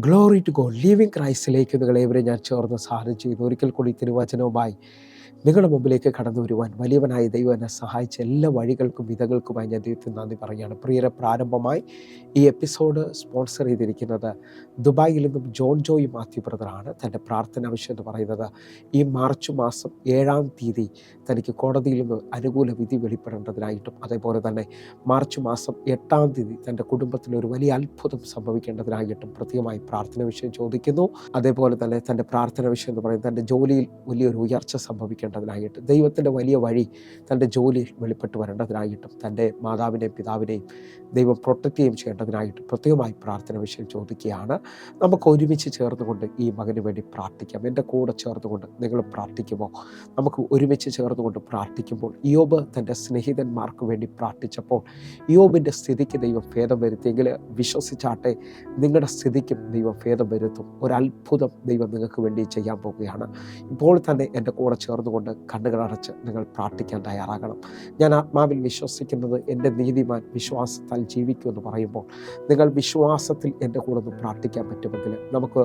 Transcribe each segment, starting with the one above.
Glory to God. Living ക്രൈസ്റ്റിലേക്ക് നിങ്ങളേവരെ ഞാൻ ചേർന്ന് സാധനം ചെയ്തു. ഒരിക്കൽ കൂടി തിരുവചനവുമായി നിങ്ങളുടെ മുമ്പിലേക്ക് കടന്നു വരുവാൻ വലിയവനായ ദൈവം എന്നെ സഹായിച്ച എല്ലാ വഴികൾക്കും വിധകൾക്കുമായി ഞാൻ ദൈവത്തിന് നന്ദി പറയുകയാണ്. പ്രിയരെ, പ്രാരംഭമായി ഈ എപ്പിസോഡ് സ്പോൺസർ ചെയ്തിരിക്കുന്നത് ദുബായിൽ നിന്നും ജോൺ ജോയ് മാത്യു ബ്രദറാണ്. തൻ്റെ പ്രാർത്ഥന ആവശ്യം എന്ന് പറയുന്നത് ഈ മാർച്ച് മാസം 7-ാം തീയതി തനിക്ക് കോടതിയിൽ നിന്ന് അനുകൂല വിധി വെളിപ്പെടേണ്ടതിനായിട്ടും, അതേപോലെ തന്നെ മാർച്ച് മാസം 8-ാം തീയതി തൻ്റെ കുടുംബത്തിൽ ഒരു വലിയ അത്ഭുതം സംഭവിക്കേണ്ടതിനായിട്ടും പ്രത്യേകമായി പ്രാർത്ഥന വിഷയം ചോദിക്കുന്നു. അതേപോലെ തന്നെ തൻ്റെ പ്രാർത്ഥന വിഷയം എന്ന് പറയുന്നത് തൻ്റെ ജോലിയിൽ വലിയൊരു ഉയർച്ച സംഭവിക്കേണ്ടതിനായിട്ട്, ദൈവത്തിൻ്റെ വലിയ വഴി തൻ്റെ ജോലിയിൽ വെളിപ്പെട്ട് വരേണ്ടതിനായിട്ടും, തൻ്റെ മാതാവിനെയും പിതാവിനെയും ദൈവം പ്രൊട്ടക്റ്റ് ചെയ്യുകയും ചെയ്യേണ്ടതിനായിട്ടും പ്രത്യേകമായി പ്രാർത്ഥന വിഷയം ചോദിക്കുകയാണ്. നമുക്ക് ഒരുമിച്ച് ചേർന്നുകൊണ്ട് ഈ മകന് വേണ്ടി പ്രാർത്ഥിക്കാം. എൻ്റെ കൂടെ ചേർന്നുകൊണ്ട് നിങ്ങൾ പ്രാർത്ഥിക്കുമോ? നമുക്ക് ഒരുമിച്ച് ചേർന്നുകൊണ്ട് പ്രാർത്ഥിക്കുമ്പോൾ ഇയ്യോബ് തൻ്റെ സ്നേഹിതന്മാർക്ക് വേണ്ടി പ്രാർത്ഥിച്ചപ്പോൾ ഇയ്യോബിൻ്റെ സ്ഥിതിക്ക് ദൈവം ഭേദം വരുത്തിയെങ്കിൽ വിശ്വസിച്ചാട്ടെ, നിങ്ങളുടെ സ്ഥിതിക്കും ദൈവം ഭേദം വരുത്തും. ഒരത്ഭുതം ദൈവം നിങ്ങൾക്ക് വേണ്ടി ചെയ്യാൻ പോവുകയാണ്. ഇപ്പോൾ തന്നെ എൻ്റെ കൂടെ ചേർന്നുകൊണ്ട് കണ്ണുകളടച്ച് നിങ്ങൾ പ്രാർത്ഥിക്കാൻ തയ്യാറാകണം. ഞാൻ ആത്മാവിൽ വിശ്വസിക്കുന്നത് എൻ്റെ നീതിമാൻ വിശ്വാസത്താൽ ജീവിക്കുമെന്ന് പറയുമ്പോൾ നിങ്ങൾ വിശ്വാസത്തിൽ എൻ്റെ കൂടെ ഒന്ന് പ്രാർത്ഥിക്കാൻ പറ്റുമെങ്കിൽ നമുക്ക്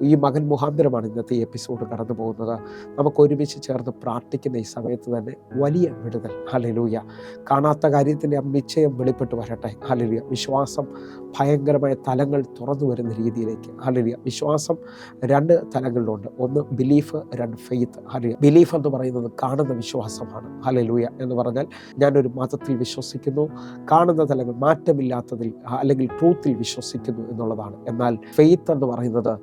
ഈ മകൻ മുഖാന്തരമാണ് ഇന്നത്തെ ഈ എപ്പിസോഡ് കടന്നു പോകുന്നത്. നമുക്ക് ഒരുമിച്ച് ചേർന്ന് പ്രാർത്ഥിക്കുന്ന ഈ സമയത്ത് തന്നെ വലിയ വിടുതൽ, ഹല്ലേലൂയ, കാണാത്ത കാര്യത്തിൻ്റെ നിശ്ചയം വെളിപ്പെട്ട് വരട്ടെ. ഹല്ലേലൂയ. വിശ്വാസം ഭയങ്കരമായ തലങ്ങൾ തുറന്നു വരുന്ന രീതിയിലേക്ക്. ഹല്ലേലൂയ. വിശ്വാസം 2 തലങ്ങളിലുണ്ട്. ഒന്ന് ബിലീഫ്, 2 ഫെയ്ത്ത്. ഹല്ലേലൂയ. ബിലീഫ് എന്ന് പറയുന്നത് കാണുന്ന വിശ്വാസമാണ്. ഹല്ലേലൂയ എന്ന് പറഞ്ഞാൽ ഞാനൊരു മതത്തിൽ വിശ്വസിക്കുന്നു, കാണുന്ന തലങ്ങൾ മാറ്റമില്ലാത്തതിൽ അല്ലെങ്കിൽ ട്രൂത്തിൽ വിശ്വസിക്കുന്നു എന്നുള്ളതാണ്. എന്നാൽ ഫെയ്ത്ത് എന്ന് പറയുന്നത്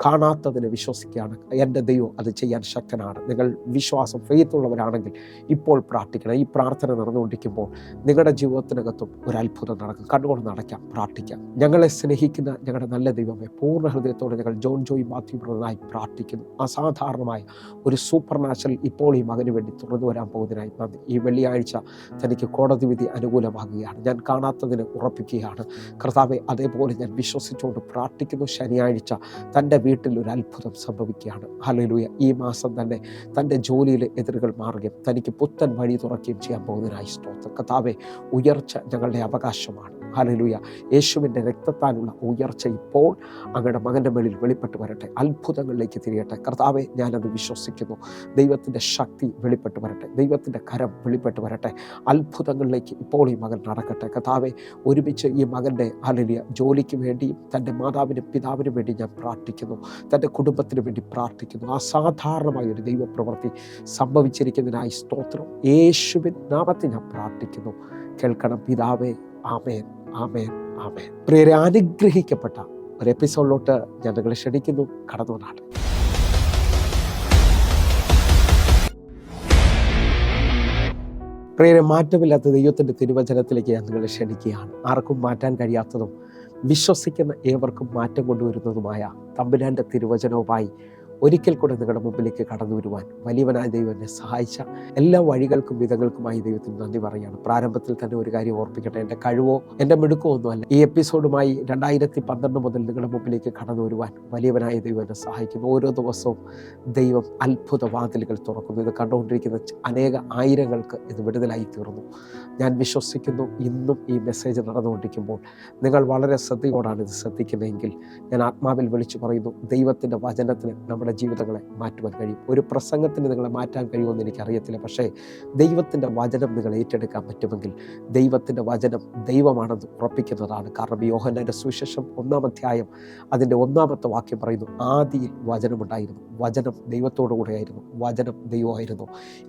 കാണാത്തതിനെ വിശ്വസിക്കുകയാണ്. എൻ്റെ ദൈവം അത് ചെയ്യാൻ ശക്തനാണ്. നിങ്ങൾ വിശ്വാസം ഫെയ്ത്തുള്ളവരാണെങ്കിൽ ഇപ്പോൾ പ്രാർത്ഥിക്കണം. ഈ പ്രാർത്ഥന നടന്നുകൊണ്ടിരിക്കുമ്പോൾ നിങ്ങളുടെ ജീവിതത്തിനകത്തും ഒരു അത്ഭുതം നടക്കും. കണ്ണുകൊണ്ട് നടക്കാം, പ്രാർത്ഥിക്കാം. ഞങ്ങളെ സ്നേഹിക്കുന്ന ഞങ്ങളുടെ നല്ല ദൈവമേ, പൂർണ്ണ ഹൃദയത്തോടെ ഞങ്ങൾ ജോൺ ജോയ് മാത്യു ബ്രദറായി പ്രാർത്ഥിക്കുന്നു. അസാധാരണമായ ഒരു സൂപ്പർ നാച്ചുറൽ ഇപ്പോൾ ഈ മകന് വേണ്ടി തുറന്നു വരാൻ പോകുന്നതിനായി നന്ദി. ഈ വെള്ളിയാഴ്ച തനിക്ക് കോടതി വിധി അനുകൂലമാകുകയാണ്. ഞാൻ കാണാത്തതിനെ ഉറപ്പിക്കുകയാണ് കർത്താവെ. അതേപോലെ ഞാൻ വിശ്വസിച്ചുകൊണ്ട് പ്രാർത്ഥിക്കുന്നു. ശനിയാഴ്ച തൻ്റെ വീട്ടിൽ ഒരു അത്ഭുതം സംഭവിക്കുകയാണ്. ഹല്ലേലൂയ. ഈ മാസം തന്നെ തൻ്റെ ജോലിയിലെ എതിരുകൾ മാറുകയും തനിക്ക് പുത്തൻ വഴി തുറക്കുകയും ചെയ്യാൻ പോകുന്നതിനായി സ്തോത്രം. കർത്താവേ, ഉയർച്ച ഞങ്ങളുടെ അവകാശമാണ്. ഹല്ലേലൂയ. യേശുവിൻ്റെ രക്തത്താലുള്ള ഉയർച്ച ഇപ്പോൾ അങ്ങയുടെ മകൻ്റെ മേളിൽ വെളിപ്പെട്ട് വരട്ടെ. അത്ഭുതങ്ങളിലേക്ക് തിരിയട്ടെ. കർത്താവെ, ഞാനത് വിശ്വസിക്കുന്നു. ദൈവത്തിൻ്റെ ശക്തി വെളിപ്പെട്ട് വരട്ടെ. ദൈവത്തിൻ്റെ കരം വെളിപ്പെട്ട് വരട്ടെ. അത്ഭുതങ്ങളിലേക്ക് ഇപ്പോൾ ഈ മകൻ നടക്കട്ടെ. കർത്താവെ, ഒരുമിച്ച് ഈ മകൻ്റെ ഹല്ലേലൂയ ജോലിക്ക് വേണ്ടിയും തൻ്റെ മാതാവിനും പിതാവിനും വേണ്ടി ഞാൻ പ്രാർത്ഥിക്കുന്നു. തൻ്റെ കുടുംബത്തിന് വേണ്ടി പ്രാർത്ഥിക്കുന്നു. അസാധാരണമായ ഒരു ദൈവപ്രവൃത്തി സംഭവിച്ചിരിക്കുന്നതിനായി സ്തോത്രം. യേശുവിൻ നാമത്തിൽ ഞാൻ പ്രാർത്ഥിക്കുന്നു. കേൾക്കണം പിതാവേ. ആമേൻ, ആമേൻ, ആമേൻ. പ്രിയരെ, അനുഗ്രഹിക്കപ്പെട്ട ഒരു എപ്പിസോഡിലോട്ട് ഞാൻ നിങ്ങളെ ക്ഷണിക്കുന്നു. കടന്നു വന്നാണ്. പ്രിയരെ, മാറ്റമില്ലാത്ത ദൈവത്തിൻ്റെ തിരുവചനത്തിലേക്ക് ഞാൻ നിങ്ങളെ ക്ഷണിക്കുകയാണ്. ആർക്കും മാറ്റാൻ കഴിയാത്തതും വിശ്വസിക്കുന്ന ഏവർക്കും മാറ്റം കൊണ്ടുവരുന്നതുമായ തമ്പുരാൻ്റെ തിരുവചനവുമായി ഒരിക്കൽ കൂടെ നിങ്ങളുടെ മുമ്പിലേക്ക് കടന്നു വരുവാൻ വലിയവനായ ദൈവം എന്നെ സഹായിച്ച എല്ലാ വഴികൾക്കും വിധകൾക്കുമായി ദൈവത്തിന് നന്ദി പറയുകയാണ്. പ്രാരംഭത്തിൽ തന്നെ ഒരു കാര്യം ഓർപ്പിക്കട്ടെ, എൻ്റെ കഴിവോ എൻ്റെ മിടുക്കോ ഒന്നുമല്ല. ഈ എപ്പിസോഡുമായി 2012 മുതൽ നിങ്ങളുടെ മുമ്പിലേക്ക് കടന്നു വരുവാൻ വലിയവനായ ദൈവം എന്നെ സഹായിക്കുന്നു. ഓരോ ദിവസവും ദൈവം അത്ഭുത വാതിലുകൾ തുറക്കുന്നു. ഇത് കണ്ടുകൊണ്ടിരിക്കുന്ന അനേക ആയിരങ്ങൾക്ക് ഇത് വിടുതലായി തീർന്നു. ഞാൻ വിശ്വസിക്കുന്നു. ഇന്നും ഈ മെസ്സേജ് നടന്നുകൊണ്ടിരിക്കുമ്പോൾ നിങ്ങൾ വളരെ ശ്രദ്ധയോടാണ് ഇത് ശ്രദ്ധിക്കുന്നതെങ്കിൽ ഞാൻ ആത്മാവിൽ വിളിച്ചു പറയുന്നു, ദൈവത്തിൻ്റെ വചനത്തിന് നമ്മുടെ ജീവിതങ്ങളെ മാറ്റുവാൻ കഴിയും. ഒരു പ്രസംഗത്തിന് നിങ്ങളെ മാറ്റാൻ കഴിയുമെന്ന് എനിക്കറിയത്തില്ല. പക്ഷേ ദൈവത്തിൻ്റെ വചനം നിങ്ങൾ ഏറ്റെടുക്കാൻ പറ്റുമെങ്കിൽ ദൈവത്തിൻ്റെ വചനം ദൈവമാണെന്ന് ഉറപ്പിക്കുന്നതാണ്. കാരണം യോഹന്നാന്റെ സുവിശേഷം 1-ാം അധ്യായം അതിൻ്റെ 1-ാമത്തെ വാക്യം പറയുന്നു, ആദിയിൽ വചനമുണ്ടായിരുന്നു, വചനം ദൈവത്തോടു കൂടെയായിരുന്നു, വചനം ദൈവമായിരുന്നു.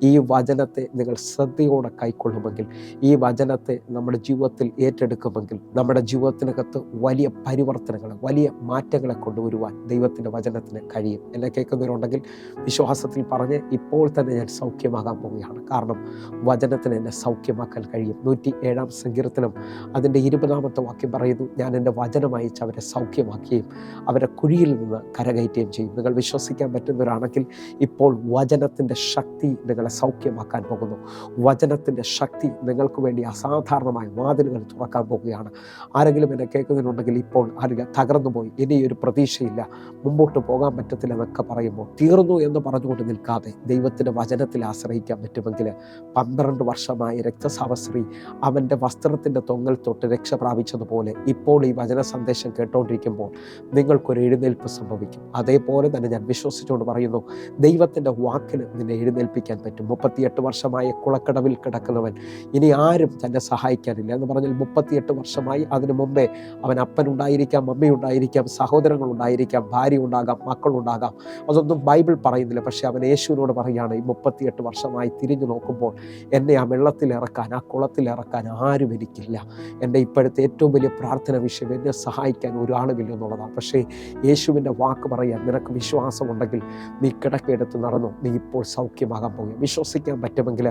ഈ വചനത്തെ നിങ്ങൾ ശ്രദ്ധയോടെ കൈക്കൊള്ളുമെങ്കിൽ, ഈ വചനത്തെ നമ്മുടെ ജീവിതത്തിൽ ഏറ്റെടുക്കുമെങ്കിൽ നമ്മുടെ ജീവിതത്തിനകത്ത് വലിയ പരിവർത്തനങ്ങൾ, വലിയ മാറ്റങ്ങളെ കൊണ്ടുവരുവാൻ ദൈവത്തിൻ്റെ വചനത്തിന് കഴിയും. എന്നെ കേൾക്കുന്നവരുണ്ടെങ്കിൽ വിശ്വാസത്തിൽ പറഞ്ഞ് ഇപ്പോൾ തന്നെ ഞാൻ സൗഖ്യമാകാൻ പോവുകയാണ്. കാരണം വചനത്തിന് എന്നെ സൗഖ്യമാക്കാൻ കഴിയും. 107-ാം സങ്കീർത്തനം അതിൻ്റെ 20-ാമത്തെ വാക്യം പറയുന്നു, ഞാൻ എൻ്റെ വചനം അയച്ച് അവരെ സൗഖ്യമാക്കുകയും അവരെ കുഴിയിൽ നിന്ന് കരകയറ്റുകയും ചെയ്യും. നിങ്ങൾ വിശ്വസിക്കാൻ പറ്റുന്നവരാണെങ്കിൽ ഇപ്പോൾ വചനത്തിൻ്റെ ശക്തി നിങ്ങളെ സൗഖ്യമാക്കാൻ പോകുന്നു. വചനത്തിൻ്റെ ശക്തി നിങ്ങൾക്ക് വേണ്ടി അസാധാരണമായ വാതിലുകൾ തുറക്കാൻ പോകുകയാണ്. ആരെങ്കിലും എന്നെ കേൾക്കുന്നതിനുണ്ടെങ്കിൽ ഇപ്പോൾ ആരെങ്കിലും തകർന്നു പോയി, ഇനിയൊരു പ്രതീക്ഷയില്ല, മുമ്പോട്ട് പോകാൻ പറ്റത്തില്ലെന്ന് എന്നൊക്കെ പറയുമ്പോൾ തീർന്നു എന്ന് പറഞ്ഞുകൊണ്ട് നിൽക്കാതെ ദൈവത്തിൻ്റെ വചനത്തിൽ ആശ്രയിക്കാൻ പറ്റുമെങ്കിൽ 12 വർഷമായി രക്തസ്രാവ സ്ത്രീ അവൻ്റെ വസ്ത്രത്തിൻ്റെ തൊങ്ങൽ തൊട്ട് രക്ഷ പ്രാപിച്ചതുപോലെ ഇപ്പോൾ ഈ വചന സന്ദേശം കേട്ടുകൊണ്ടിരിക്കുമ്പോൾ നിങ്ങൾക്കൊരു എഴുന്നേൽപ്പ് സംഭവിക്കും. അതേപോലെ തന്നെ ഞാൻ വിശ്വസിച്ചുകൊണ്ട് പറയുന്നു, ദൈവത്തിൻ്റെ വാക്കിന് നിന്നെ എഴുന്നേൽപ്പിക്കാൻ പറ്റും. 38 വർഷമായി കുളക്കടവിൽ കിടക്കുന്നവൻ ഇനി ആരും തന്നെ സഹായിക്കാനില്ല എന്ന് പറഞ്ഞാൽ 38 വർഷമായി അതിനു മുമ്പേ അവൻ അപ്പനുണ്ടായിരിക്കാം, അമ്മയുണ്ടായിരിക്കാം, സഹോദരങ്ങളുണ്ടായിരിക്കാം, ഭാര്യ ഉണ്ടാകാം, മക്കളുണ്ടാകാം, അതൊന്നും ബൈബിൾ പറയുന്നില്ല. പക്ഷേ അവൻ യേശുവിനോട് പറയുകയാണ്, ഈ 38 വർഷമായി തിരിഞ്ഞു നോക്കുമ്പോൾ എന്നെ ആ വെള്ളത്തിലിറക്കാൻ, ആ കുളത്തിലിറക്കാൻ ആരും എനിക്കില്ല. എൻ്റെ ഇപ്പോഴത്തെ ഏറ്റവും വലിയ പ്രാർത്ഥന വിഷയം എന്നെ സഹായിക്കാൻ ഒരാളുമില്ല എന്നുള്ളതാണ്. പക്ഷേ യേശുവിൻ്റെ വാക്ക് പറയാൻ നിനക്ക് വിശ്വാസമുണ്ടെങ്കിൽ നീ കിടക്കെടുത്ത് നടന്നു, നീ ഇപ്പോൾ സൗഖ്യമാകാൻ പോകുക. വിശ്വസിക്കാൻ പറ്റുമെങ്കിൽ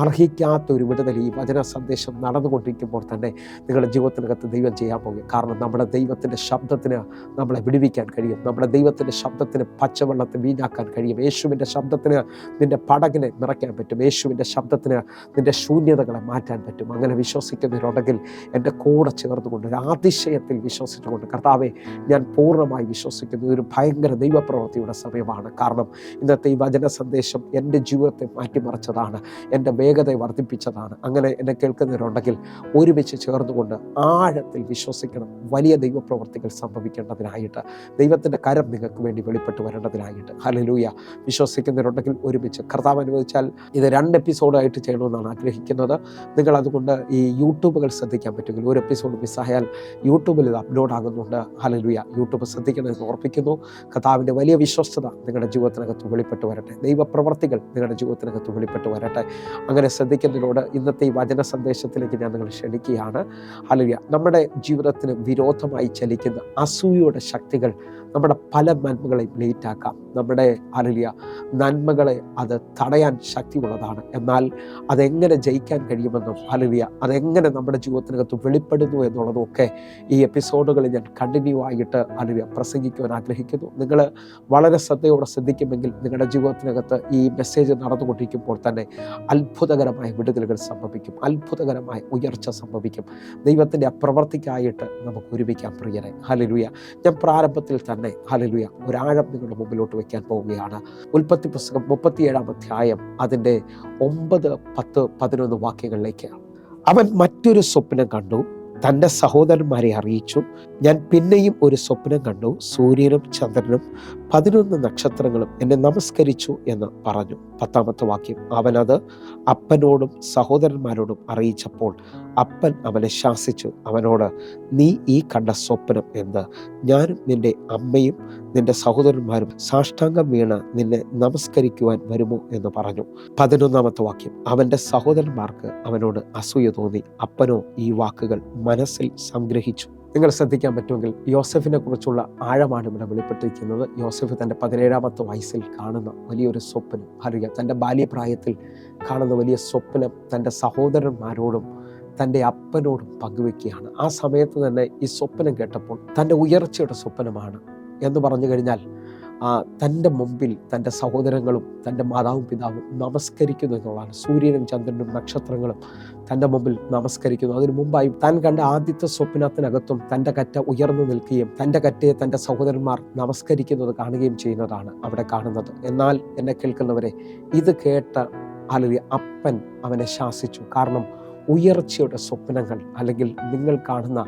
അർഹിക്കാത്ത ഒരു വിടുതൽ ഈ വചന സന്ദേശം നടന്നുകൊണ്ടിരിക്കുമ്പോൾ തന്നെ നിങ്ങളുടെ ജീവിതത്തിനകത്ത് ദൈവം ചെയ്യാൻ പോകുക. കാരണം നമ്മുടെ ദൈവത്തിൻ്റെ ശബ്ദത്തിന് നമ്മളെ വിടുവിക്കാൻ കഴിയും. നമ്മുടെ ദൈവത്തിൻ്റെ ശബ്ദത്തിന് പച്ചവെള്ളത്തെ വീഞ്ഞാക്കാൻ കഴിയും. യേശുവിൻ്റെ ശബ്ദത്തിന് നിൻ്റെ പടകിനെ നിറയ്ക്കാൻ പറ്റും. യേശുവിൻ്റെ ശബ്ദത്തിന് നിൻ്റെ ശൂന്യതകളെ മാറ്റാൻ പറ്റും. അങ്ങനെ വിശ്വസിക്കുന്നവരുണ്ടെങ്കിൽ എൻ്റെ കൂടെ ചേർന്നുകൊണ്ട് ഒരു അതിശയത്തിൽ വിശ്വസിച്ചുകൊണ്ട്, കർത്താവെ ഞാൻ പൂർണ്ണമായി വിശ്വസിക്കുന്നു, ഒരു ഭയങ്കര ദൈവപ്രവൃത്തിയുടെ സമയമാണ്. കാരണം ഇന്നത്തെ ഈ വചന സന്ദേശം എൻ്റെ ജീവിതത്തെ മാറ്റിമറിച്ചതാണ്, എൻ്റെ വേഗതയെ വർദ്ധിപ്പിച്ചതാണ്. അങ്ങനെ എന്നെ കേൾക്കുന്നവരുണ്ടെങ്കിൽ ഒരുമിച്ച് ചേർന്നുകൊണ്ട് ആഴത്തിൽ വിശ്വസിക്കണം. വലിയ ദൈവപ്രവൃത്തികൾ സംഭവിക്കേണ്ടതിനായിട്ട്, ദൈവത്തിൻ്റെ കരം നിങ്ങൾക്ക് വേണ്ടി വെളിപ്പെട്ട് വരേണ്ടതിനായിട്ട്. ഹല്ലേലൂയ. വിശ്വസിക്കുന്നവരുണ്ടെങ്കിൽ ഒരുമിച്ച്, കർത്താവ് അനുവദിച്ചാൽ ഇത് 2 എപ്പിസോഡായിട്ട് ചെയ്യണമെന്നാണ് ആഗ്രഹിക്കുന്നത്. നിങ്ങൾ അതുകൊണ്ട് ഈ യൂട്യൂബുകൾ ശ്രദ്ധിക്കാൻ പറ്റുമെങ്കിൽ, ഒരു എപ്പിസോഡ് മിസ്സായാൽ യൂട്യൂബിൽ ഇത് അപ്ലോഡ് ആകുന്നുണ്ട്. ഹല്ലേലൂയ. യൂട്യൂബ് ശ്രദ്ധിക്കണമെന്ന് ഓർപ്പിക്കുന്നു. കർത്താവിൻ്റെ വലിയ വിശ്വസ്തത നിങ്ങളുടെ ജീവിതത്തിനകത്ത് വെളിപ്പെട്ട് വരട്ടെ. ദൈവപ്രവർത്തികൾ നിങ്ങളുടെ ജീവിതത്തിനകത്ത് വെളിപ്പെട്ട് വരട്ടെ. അങ്ങനെ ശ്രദ്ധിക്കുന്നതിനോട് ഇന്നത്തെ ഈ വചന സന്ദേശത്തിലേക്ക് ഞാൻ നിങ്ങൾ ക്ഷണിക്കുകയാണ്. ഹല്ലേലൂയ. നമ്മുടെ ജീവിതത്തിന് വിരോധമായി ചലിക്കുന്ന അസൂയയുടെ ശക്തികൾ നമ്മുടെ പല നന്മകളെയും ലേറ്റാക്കാം. നമ്മുടെ ഹല്ലേലൂയ നന്മകളെ അത് തടയാൻ ശക്തിയുള്ളതാണ്. എന്നാൽ അതെങ്ങനെ ജയിക്കാൻ കഴിയുമെന്നും ഹല്ലേലൂയ അതെങ്ങനെ നമ്മുടെ ജീവിതത്തിനകത്ത് വെളിപ്പെടുന്നു എന്നുള്ളതും ഒക്കെ ഈ എപ്പിസോഡുകളിൽ ഞാൻ കണ്ടിന്യൂ ആയിട്ട് ഹല്ലേലൂയ പ്രസംഗിക്കുവാൻ ആഗ്രഹിക്കുന്നു. നിങ്ങൾ വളരെ ശ്രദ്ധയോടെ ശ്രദ്ധിക്കുമെങ്കിൽ നിങ്ങളുടെ ജീവിതത്തിനകത്ത് ഈ മെസ്സേജ് നടന്നുകൊണ്ടിരിക്കുമ്പോൾ തന്നെ അത്ഭുതകരമായ വിടുതലുകൾ സംഭവിക്കും, അത്ഭുതകരമായ ഉയർച്ച സംഭവിക്കും. ദൈവത്തിൻ്റെ പ്രവൃത്തിക്കായിട്ട് നമുക്ക് ഒരുമിക്കാം പ്രിയരെ. ഹല്ലേലൂയ. ഞാൻ പ്രാരംഭത്തിൽ തന്നെ ഹല്ലേലൂയ ഒരാഴം നിങ്ങളുടെ മുമ്പിലോട്ട് വയ്ക്കാൻ പോവുകയാണ്. ഉൽപ്പത്തി പുസ്തകം 37-ാം അധ്യായം അതിൻ്റെ 9, 10, 11 വാക്യങ്ങളിലേക്ക്. അവൻ മറ്റൊരു സ്വപ്നം കണ്ടു, തൻ്റെ സഹോദരന്മാരെ അറിയിച്ചു. ഞാൻ പിന്നെയും ഒരു സ്വപ്നം കണ്ടു, സൂര്യനും ചന്ദ്രനും 11 നക്ഷത്രങ്ങളും എന്നെ നമസ്കരിച്ചു എന്ന് പറഞ്ഞു. 10-ാമത്തെ വാക്യം. അവനത് അപ്പനോടും സഹോദരന്മാരോടും അറിയിച്ചപ്പോൾ അപ്പൻ അവനെ ശാസിച്ചു, അവനോട്, നീ ഈ കണ്ട സ്വപ്നം എന്ത്? ഞാനും നിന്റെ അമ്മയും നിന്റെ സഹോദരന്മാരും സാഷ്ടാംഗം വീണ് നിന്നെ നമസ്കരിക്കുവാൻ വരുമോ എന്ന് പറഞ്ഞു. 11-ാമത്തെ വാക്യം. അവൻ്റെ സഹോദരന്മാർക്ക് അവനോട് അസൂയ തോന്നി. അപ്പനോ ഈ വാക്കുകൾ മനസ്സിൽ സംഗ്രഹിച്ചു. നിങ്ങൾ ശ്രദ്ധിക്കാൻ പറ്റുമെങ്കിൽ യോസെഫിനെ കുറിച്ചുള്ള ആഴമാണ് ഇവിടെ വെളിപ്പെട്ടിരിക്കുന്നത്. യോസെഫ് തൻ്റെ 17-ാമത്തെ വയസ്സിൽ കാണുന്ന വലിയൊരു സ്വപ്നം, ഹല്ലേലൂയ തൻ്റെ ബാല്യപ്രായത്തിൽ കാണുന്ന വലിയ സ്വപ്നം തൻ്റെ സഹോദരന്മാരോടും തൻ്റെ അപ്പനോടും പങ്കുവെക്കുകയാണ്. ആ സമയത്ത് തന്നെ ഈ സ്വപ്നം കേട്ടപ്പോൾ തൻ്റെ ഉയർച്ചയുടെ സ്വപ്നമാണ് എന്ന് പറഞ്ഞു കഴിഞ്ഞാൽ തൻ്റെ മുമ്പിൽ തൻ്റെ സഹോദരങ്ങളും തൻ്റെ മാതാവും പിതാവും നമസ്കരിക്കുന്നു എന്നുള്ളതാണ്. സൂര്യനും ചന്ദ്രനും നക്ഷത്രങ്ങളും തൻ്റെ മുമ്പിൽ നമസ്കരിക്കുന്നു. അതിനു മുമ്പായി താൻ കണ്ട ആദ്യത്തെ സ്വപ്നത്തിനകത്തും തൻ്റെ കറ്റ ഉയർന്നു നിൽക്കുകയും തൻ്റെ കറ്റയെ തൻ്റെ സഹോദരന്മാർ നമസ്കരിക്കുന്നത് കാണുകയും ചെയ്യുന്നതാണ് അവിടെ കാണുന്നത്. എന്നാൽ എന്നെ കേൾക്കുന്നവരെ, ഇത് കേട്ട അല്ലെങ്കിൽ അപ്പൻ അവനെ ശാസിച്ചു. കാരണം ഉയർച്ചയുടെ സ്വപ്നങ്ങൾ അല്ലെങ്കിൽ നിങ്ങൾ കാണുന്ന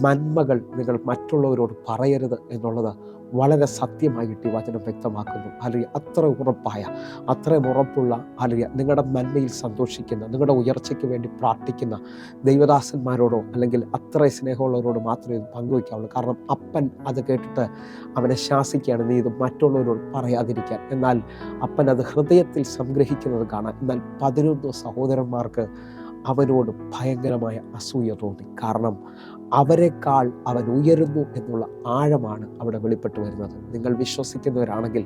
നന്മകൾ നിങ്ങൾ മറ്റുള്ളവരോട് പറയരുത് എന്നുള്ളത് വളരെ സത്യമായിട്ട് ഈ വചനം വ്യക്തമാക്കുന്നു. അല്ലെങ്കിൽ അത്ര ഉറപ്പായ, അത്രയും ഉറപ്പുള്ള, അല്ലെങ്കിൽ നിങ്ങളുടെ നന്മയിൽ സന്തോഷിക്കുന്ന, നിങ്ങളുടെ ഉയർച്ചയ്ക്ക് വേണ്ടി പ്രാർത്ഥിക്കുന്ന ദൈവദാസന്മാരോടോ അല്ലെങ്കിൽ അത്ര സ്നേഹമുള്ളവരോട് മാത്രമേ ഇത് പങ്കുവയ്ക്കാവുള്ളൂ. കാരണം അപ്പൻ അത് കേട്ടിട്ട് അവനെ ശാസിക്കുകയാണ്, നീ ഇത് മറ്റുള്ളവരോട് പറയാതിരിക്കാൻ. എന്നാൽ അപ്പൻ അത് ഹൃദയത്തിൽ സംഗ്രഹിക്കുന്നത് കാണാം. എന്നാൽ 11 സഹോദരന്മാർക്ക് അവനോട് ഭയങ്കരമായ അസൂയ തോന്നി. കാരണം അവരെക്കാൾ അവൻ ഉയരുന്നു എന്നുള്ള ആഴമാണ് അവിടെ വെളിപ്പെട്ട് വരുന്നത്. നിങ്ങൾ വിശ്വസിക്കുന്നവരാണെങ്കിൽ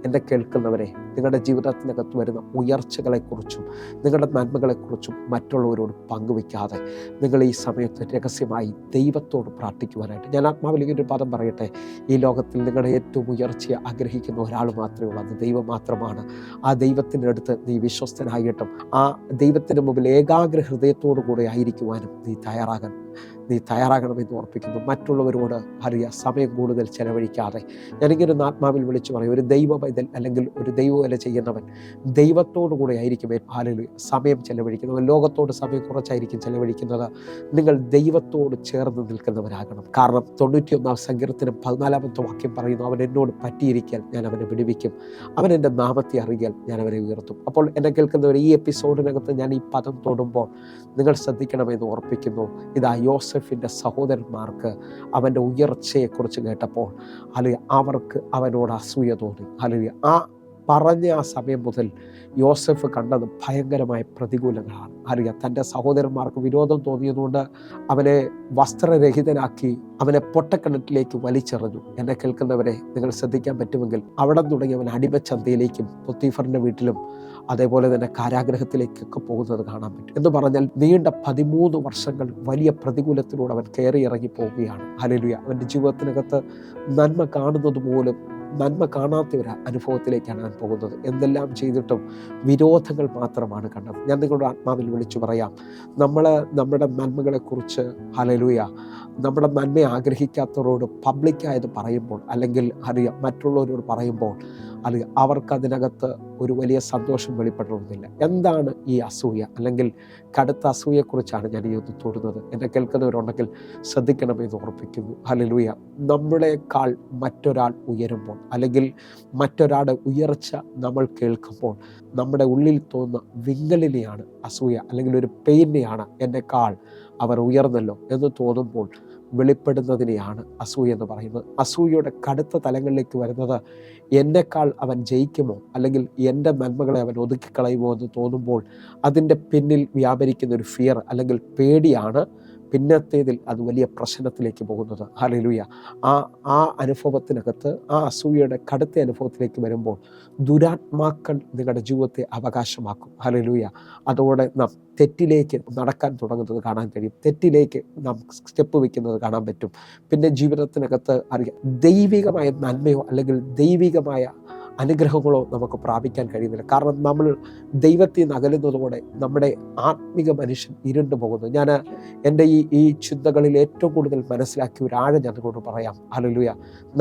എന്നെ കേൾക്കുന്നവരെ, നിങ്ങളുടെ ജീവിതത്തിനകത്ത് വരുന്ന ഉയർച്ചകളെക്കുറിച്ചും നിങ്ങളുടെ നന്മകളെക്കുറിച്ചും മറ്റുള്ളവരോട് പങ്കുവയ്ക്കാതെ നിങ്ങൾ ഈ സമയത്ത് രഹസ്യമായി ദൈവത്തോട് പ്രാർത്ഥിക്കുവാനായിട്ട് ഞാൻ ആത്മാവിലേക്ക് ഒരു പദം പറയട്ടെ. ഈ ലോകത്തിൽ നിങ്ങളുടെ ഏറ്റവും ഉയർച്ചയെ ആഗ്രഹിക്കുന്ന ഒരാൾ മാത്രമേ ഉള്ളൂ, അത് ദൈവം മാത്രമാണ്. ആ ദൈവത്തിൻ്റെ അടുത്ത് നീ വിശ്വസ്തനായിട്ടും ആ ദൈവത്തിൻ്റെ മുമ്പിൽ ഏകാഗ്ര ഹൃദയത്തോടു കൂടെ ആയിരിക്കുവാനും നീ തയ്യാറാകാൻ നീ തയ്യാറാകണമെന്ന് ഓർപ്പിക്കുന്നു. മറ്റുള്ളവരോട് സമയം കൂടുതൽ ചെലവഴിക്കാതെ, ഞാനിങ്ങനെ ഒരു ആത്മാവിൽ വിളിച്ചു പറയും, ഒരു ദൈവ പൈതൽ അല്ലെങ്കിൽ ഒരു ദൈവവേല ചെയ്യുന്നവൻ ദൈവത്തോടു കൂടെ ആയിരിക്കും സമയം ചെലവഴിക്കുന്നവൻ. ലോകത്തോട് സമയം കുറച്ചായിരിക്കും ചെലവഴിക്കുന്നത്. നിങ്ങൾ ദൈവത്തോട് ചേർന്ന് നിൽക്കുന്നവരാകണം. കാരണം 91 സങ്കീർത്തനം 14 വാക്യം പറയുന്നു, അവൻ എന്നോട് പറ്റിയിരിക്കാൻ ഞാൻ അവനെ വിടുവിക്കും, അവൻ എൻ്റെ നാമത്തെ അറിയാൽ ഞാൻ അവനെ ഉയർത്തും. അപ്പോൾ എന്നെ കേൾക്കുന്നവർ, ഈ എപ്പിസോഡിനകത്ത് ഞാൻ ഈ പദം തൊടുമ്പോൾ നിങ്ങൾ ശ്രദ്ധിക്കണമെന്ന് ഓർപ്പിക്കുന്നു. ഇതാ യോസഫിൻ്റെ സഹോദരന്മാർക്ക് അവൻ്റെ ഉയർച്ചയെക്കുറിച്ച് കേട്ടപ്പോൾ അവർക്ക് അവനോട് അസൂയ തോന്നി. ആ പറഞ്ഞ ആ സമയം മുതൽ യോസഫ് കണ്ടത് ഭയങ്കരമായ പ്രതികൂലങ്ങളാണ്. തൻ്റെ സഹോദരന്മാർക്ക് വിരോധം തോന്നിയതുകൊണ്ട് അവനെ വസ്ത്രരഹിതനാക്കി അവനെ പൊട്ടക്കിണറ്റിലേക്ക് വലിച്ചെറിഞ്ഞു. എന്നെ കേൾക്കുന്നവരെ, നിങ്ങൾ ശ്രദ്ധിക്കാൻ പറ്റുമെങ്കിൽ അവിടെ തുടങ്ങി അവൻ അടിമച്ചന്തയിലേക്കും പൊത്തീഫറിൻ്റെ വീട്ടിലും അതേപോലെ തന്നെ കാരാഗ്രഹത്തിലേക്കൊക്കെ പോകുന്നത് കാണാൻ പറ്റും. എന്ന് പറഞ്ഞാൽ നീണ്ട 13 വർഷങ്ങൾ വലിയ പ്രതികൂലത്തിലൂടെ അവൻ കയറി ഇറങ്ങി പോവുകയാണ്. ഹല്ലേലൂയ. അവൻ്റെ ജീവിതത്തിനകത്ത് നന്മ കാണുന്നത് പോലും നന്മ കാണാത്ത ഒരു അനുഭവത്തിലേക്കാണ് ഞാൻ പോകുന്നത്. എന്തെല്ലാം ചെയ്തിട്ടും വിരോധങ്ങൾ മാത്രമാണ് കണ്ടത്. ഞാൻ നിങ്ങളുടെ ആത്മാവിൽ വിളിച്ചു പറയാം, നമ്മുടെ നന്മകളെക്കുറിച്ച് ഹല്ലേലൂയ, നമ്മുടെ നന്മയെ ആഗ്രഹിക്കാത്തവരോട് പബ്ലിക്കായത് പറയുമ്പോൾ അല്ലെങ്കിൽ മറ്റുള്ളവരോട് പറയുമ്പോൾ അവർക്കതിനകത്ത് ഒരു വലിയ സന്തോഷം വെളിപ്പെടണമെന്നില്ല. എന്താണ് ഈ അസൂയ അല്ലെങ്കിൽ കടുത്ത അസൂയെക്കുറിച്ചാണ് ഞാൻ ഈ ഒന്ന് തൊടുന്നത്. എന്നെ കേൾക്കുന്നവരുണ്ടെങ്കിൽ ശ്രദ്ധിക്കണമെന്ന് ഓർപ്പിക്കുന്നു. ഹല്ലേലൂയ. നമ്മളെക്കാൾ മറ്റൊരാൾ ഉയരുമ്പോൾ അല്ലെങ്കിൽ മറ്റൊരാളുടെ ഉയർച്ച നമ്മൾ കേൾക്കുമ്പോൾ നമ്മുടെ ഉള്ളിൽ തോന്നുന്ന വിങ്ങലിനെയാണ് അസൂയ, അല്ലെങ്കിൽ ഒരു പെയിനെയാണ് എന്നെക്കാൾ അവർ ഉയർന്നല്ലോ എന്ന് തോന്നുമ്പോൾ വെളിപ്പെടുന്നതിനെയാണ് അസൂയ എന്ന് പറയുന്നത്. അസൂയയുടെ കടുത്ത തലങ്ങളിലേക്ക് വരുന്നത് എന്നെക്കാൾ അവൻ ജയിക്കുമോ അല്ലെങ്കിൽ എൻ്റെ നന്മകളെ അവൻ ഒതുക്കിക്കളയുമോ എന്ന് തോന്നുമ്പോൾ അതിൻ്റെ പിന്നിൽ വ്യാപരിക്കുന്ന ഒരു ഫിയർ അല്ലെങ്കിൽ പേടിയാണ് പിന്നത്തേതിൽ അത് വലിയ പ്രശ്നത്തിലേക്ക് പോകുന്നത്. ഹല്ലേലൂയ. ആ അനുഭവത്തിനകത്ത്, ആ അസൂയയുടെ കടുത്ത അനുഭവത്തിലേക്ക് വരുമ്പോൾ ദുരാത്മാക്കൾ നിങ്ങളുടെ ജീവിതത്തെ അവകാശമാക്കും. ഹല്ലേലൂയ. അതോടെ നാം തെറ്റിലേക്ക് നടക്കാൻ തുടങ്ങുന്നത് കാണാൻ കഴിയും. തെറ്റിലേക്ക് നാം സ്റ്റെപ്പ് വയ്ക്കുന്നത് കാണാൻ പറ്റും. പിന്നെ ജീവിതത്തിനകത്ത് ദൈവികമായ നന്മയോ അല്ലെങ്കിൽ ദൈവികമായ അനുഗ്രഹങ്ങളോ നമുക്ക് പ്രാപിക്കാൻ കഴിയുന്നില്ല. കാരണം നമ്മൾ ദൈവത്തിൽ നിന്ന് അകലുന്നതോടെ നമ്മുടെ ആത്മിക മനുഷ്യൻ ഇരുണ്ടു പോകുന്നു. ഞാൻ എൻ്റെ ഈ ചിന്തകളിൽ ഏറ്റവും കൂടുതൽ മനസ്സിലാക്കിയ ഒരാഴം ഞാൻ കൊണ്ട് പറയാം. ഹല്ലേലൂയ.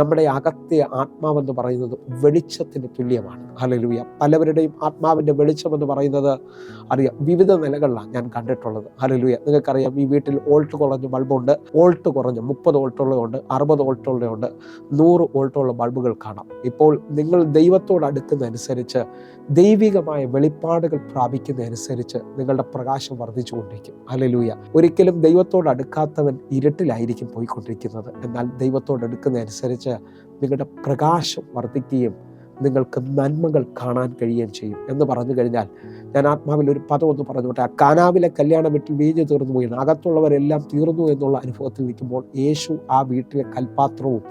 നമ്മുടെ അകത്തെ ആത്മാവെന്ന് പറയുന്നത് വെളിച്ചത്തിന് തുല്യമാണ്. ഹല്ലേലൂയ. പലവരുടെയും ആത്മാവിൻ്റെ വെളിച്ചമെന്ന് പറയുന്നത് വിവിധ നിലകളിലാണ് ഞാൻ കണ്ടിട്ടുള്ളത്. ഹല്ലേലൂയ. നിങ്ങൾക്കറിയാം, ഈ വീട്ടിൽ വോൾട്ട് കുറഞ്ഞ ബൾബുണ്ട്, വോൾട്ട് കുറഞ്ഞ 30 വോൾട്ടുള്ളതുണ്ട്, 60 വോൾട്ടുള്ളതുണ്ട്, 100 വോൾട്ടുള്ള ബൾബുകൾ കാണാം. ഇപ്പോൾ നിങ്ങൾ ദൈവത്തോട് അടുക്കുന്നതനുസരിച്ച്, ദൈവികമായ വെളിപ്പാടുകൾ പ്രാപിക്കുന്നതനുസരിച്ച് നിങ്ങളുടെ പ്രകാശം വർദ്ധിച്ചുകൊണ്ടിരിക്കും. ഹല്ലേലൂയ. ഒരിക്കലും ദൈവത്തോട് അടുക്കാത്തവൻ ഇരുട്ടിലായിരിക്കും പോയിക്കൊണ്ടിരിക്കുന്നത്. എന്നാൽ ദൈവത്തോട് അടുക്കുന്നതനുസരിച്ച് നിങ്ങളുടെ പ്രകാശം വർദ്ധിക്കുകയും നിങ്ങൾക്ക് നന്മകൾ കാണാൻ കഴിയുകയും ചെയ്യും. എന്ന് പറഞ്ഞു കഴിഞ്ഞാൽ, ഞാൻ ആത്മാവിൽ ഒരു പദം ഒന്ന് പറഞ്ഞോട്ടെ. കാനാവിലെ കല്യാണ വീട്ടിൽ വീഞ്ഞ് തീർന്നു പോയി, അകത്തുള്ളവരെല്ലാം തീർന്നു എന്നുള്ള അനുഭവത്തിൽ നിൽക്കുമ്പോൾ യേശു ആ വീട്ടിലെ കൽപാത്രവും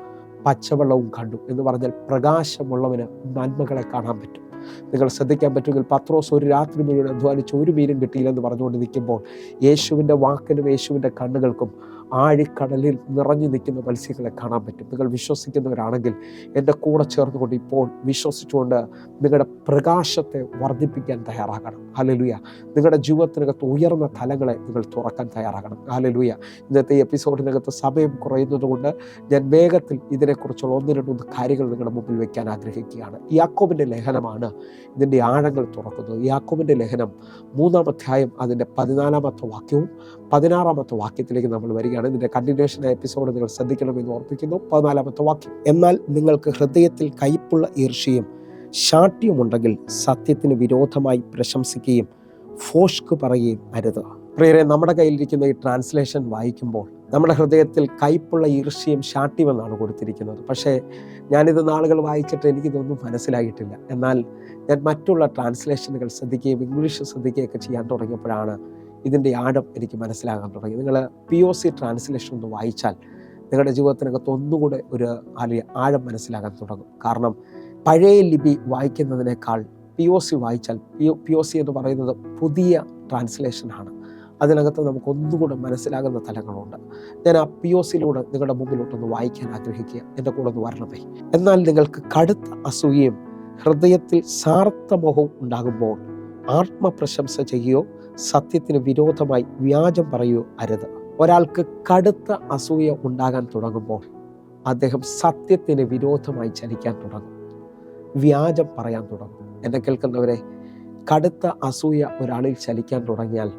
പച്ചവെള്ളവും കണ്ടു. എന്ന് പറഞ്ഞാൽ പ്രകാശമുള്ളവന് നന്മകളെ കാണാൻ പറ്റും. നിങ്ങൾ ശ്രദ്ധിക്കാൻ പറ്റുമെങ്കിൽ പത്രോസ് ഒരു രാത്രി മുഴുവൻ അധ്വാനിച്ച് ഒരു മീനും കിട്ടിയില്ലെന്ന് പറഞ്ഞുകൊണ്ട് നിൽക്കുമ്പോൾ യേശുവിൻ്റെ വാക്കിനും യേശുവിൻ്റെ കണ്ണുകൾക്കും ആഴിക്കടലിൽ നിറഞ്ഞു നിൽക്കുന്ന മത്സ്യങ്ങളെ കാണാൻ പറ്റും. നിങ്ങൾ വിശ്വസിക്കുന്നവരാണെങ്കിൽ എൻ്റെ കൂടെ ചേർന്നുകൊണ്ട് ഇപ്പോൾ വിശ്വസിച്ചുകൊണ്ട് നിങ്ങളുടെ പ്രകാശത്തെ വർദ്ധിപ്പിക്കാൻ തയ്യാറാകണം. ഹല്ലേലൂയ. നിങ്ങളുടെ ജീവിതത്തിനകത്ത് ഉയർന്ന തലങ്ങളെ നിങ്ങൾ തുറക്കാൻ തയ്യാറാകണം. ഹല്ലേലൂയ. ഇന്നത്തെ എപ്പിസോഡിനകത്ത് സമയം കുറയുന്നത് കൊണ്ട് ഞാൻ വേഗത്തിൽ ഇതിനെക്കുറിച്ചുള്ള 1-2 കാര്യങ്ങൾ നിങ്ങളുടെ മുമ്പിൽ വയ്ക്കാൻ ആഗ്രഹിക്കുകയാണ്. യാക്കോബിൻ്റെ ലേഖനമാണ് ഇതിൻ്റെ ആഴങ്ങൾ തുറക്കുന്നത്. യാക്കോബിൻ്റെ ലേഖനം 3-ാം അധ്യായം അതിൻ്റെ 14-ാമത്തെ വാക്യവും 16-ാമത്തെ വാക്യത്തിലേക്ക് നമ്മൾ വരികയാണ്. ഇതിൻ്റെ കണ്ടിന്യൂഷൻ എപ്പിസോഡ് നിങ്ങൾ ശ്രദ്ധിക്കണമെന്ന് ഓർപ്പിക്കുന്നു. 14-ാമത്തെ വാക്യം: എന്നാൽ നിങ്ങൾക്ക് ഹൃദയത്തിൽ കയ്പുള്ള ഈർഷ്യയും ശാഠ്യവും ഉണ്ടെങ്കിൽ സത്യത്തിന് വിരോധമായി പ്രശംസിക്കുകയും ഫോഷ്ക്ക് പറയുകയും അരുത്. പ്രിയരെ, നമ്മുടെ കയ്യിലിരിക്കുന്ന ഈ ട്രാൻസ്ലേഷൻ വായിക്കുമ്പോൾ നമ്മുടെ ഹൃദയത്തിൽ കയ്പുള്ള ഈർഷ്യയും ശാഠ്യമെന്നാണ് കൊടുത്തിരിക്കുന്നത്. പക്ഷേ ഞാനിത് നാളുകൾ വായിച്ചിട്ട് എനിക്കിതൊന്നും മനസ്സിലായിട്ടില്ല. എന്നാൽ ഞാൻ മറ്റുള്ള ട്രാൻസ്ലേഷനുകൾ ശ്രദ്ധിക്കുകയും ഇംഗ്ലീഷ് ശ്രദ്ധിക്കുകയൊക്കെ ചെയ്യാൻ തുടങ്ങിയപ്പോഴാണ് ഇതിൻ്റെ ആഴം എനിക്ക് മനസ്സിലാകാൻ തുടങ്ങി. നിങ്ങൾ POC ട്രാൻസ്ലേഷൻ ഒന്ന് വായിച്ചാൽ നിങ്ങളുടെ ജീവിതത്തിനകത്ത് ഒന്നുകൂടെ ഒരു ആഴം മനസ്സിലാകാൻ തുടങ്ങും. കാരണം പഴയ ലിപി വായിക്കുന്നതിനേക്കാൾ POC വായിച്ചാൽ, POC എന്ന് പറയുന്നത് പുതിയ ട്രാൻസ്ലേഷനാണ്, അതിനകത്ത് നമുക്ക് ഒന്നുകൂടെ മനസ്സിലാകുന്ന തലങ്ങളുണ്ട്. ഞാൻ ആ POCയിലൂടെ നിങ്ങളുടെ മുമ്പിലോട്ടൊന്ന് വായിക്കാൻ ആഗ്രഹിക്കുക. എൻ്റെ കൂടെ ഒന്ന് വരണമേ. എന്നാൽ നിങ്ങൾക്ക് കടുത്ത അസൂയയും ഹൃദയത്തിൽ സാർത്ഥമോഹവും ഉണ്ടാകുമ്പോൾ ആത്മപ്രശംസ ചെയ്യുകയോ സത്യത്തിന് വിരോധമായി വ്യാജം പറയുകയോ അരുത്. ഒരാൾക്ക് കടുത്ത അസൂയ ഉണ്ടാകാൻ തുടങ്ങുമ്പോൾ അദ്ദേഹം സത്യത്തിന് വിരോധമായി ചലിക്കാൻ തുടങ്ങും, വ്യാജം പറയാൻ തുടങ്ങും. എന്നെ കേൾക്കുന്നവരെ, കടുത്ത അസൂയ ഒരാളിൽ ചലിക്കാൻ തുടങ്ങിയാൽ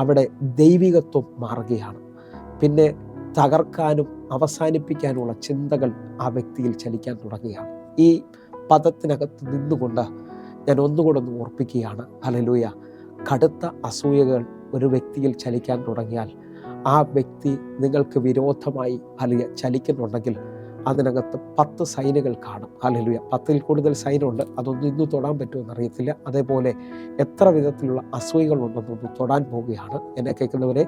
അവിടെ ദൈവികത്വം മാറുകയാണ്. പിന്നെ തകർക്കാനും അവസാനിപ്പിക്കാനുള്ള ചിന്തകൾ ആ വ്യക്തിയിൽ ചലിക്കാൻ തുടങ്ങുകയാണ്. ഈ പദത്തിനകത്ത് നിന്നുകൊണ്ട് ഞാൻ ഒന്നുകൂടെ ഒന്ന് ഓർപ്പിക്കുകയാണ്. ഹല്ലേലൂയ. കടുത്ത അസൂയകൾ ഒരു വ്യക്തിയിൽ ചലിക്കാൻ തുടങ്ങിയാൽ ആ വ്യക്തി നിങ്ങൾക്ക് വിരോധമായി അല്ലെങ്കിൽ ചലിക്കുന്നുണ്ടെങ്കിൽ അതിനകത്ത് 10 സൈനുകൾ കാണും. ഹല്ലേലൂയ. 10ൽ കൂടുതൽ സൈനുണ്ട്. അതൊന്നും ഇന്ന് തൊടാൻ പറ്റുമെന്ന് അറിയത്തില്ല. അതേപോലെ എത്ര വിധത്തിലുള്ള അസൂയകളുണ്ടെന്നൊന്ന് തൊടാൻ പോവുകയാണ്. എന്നെ കേൾക്കുന്നവരെ,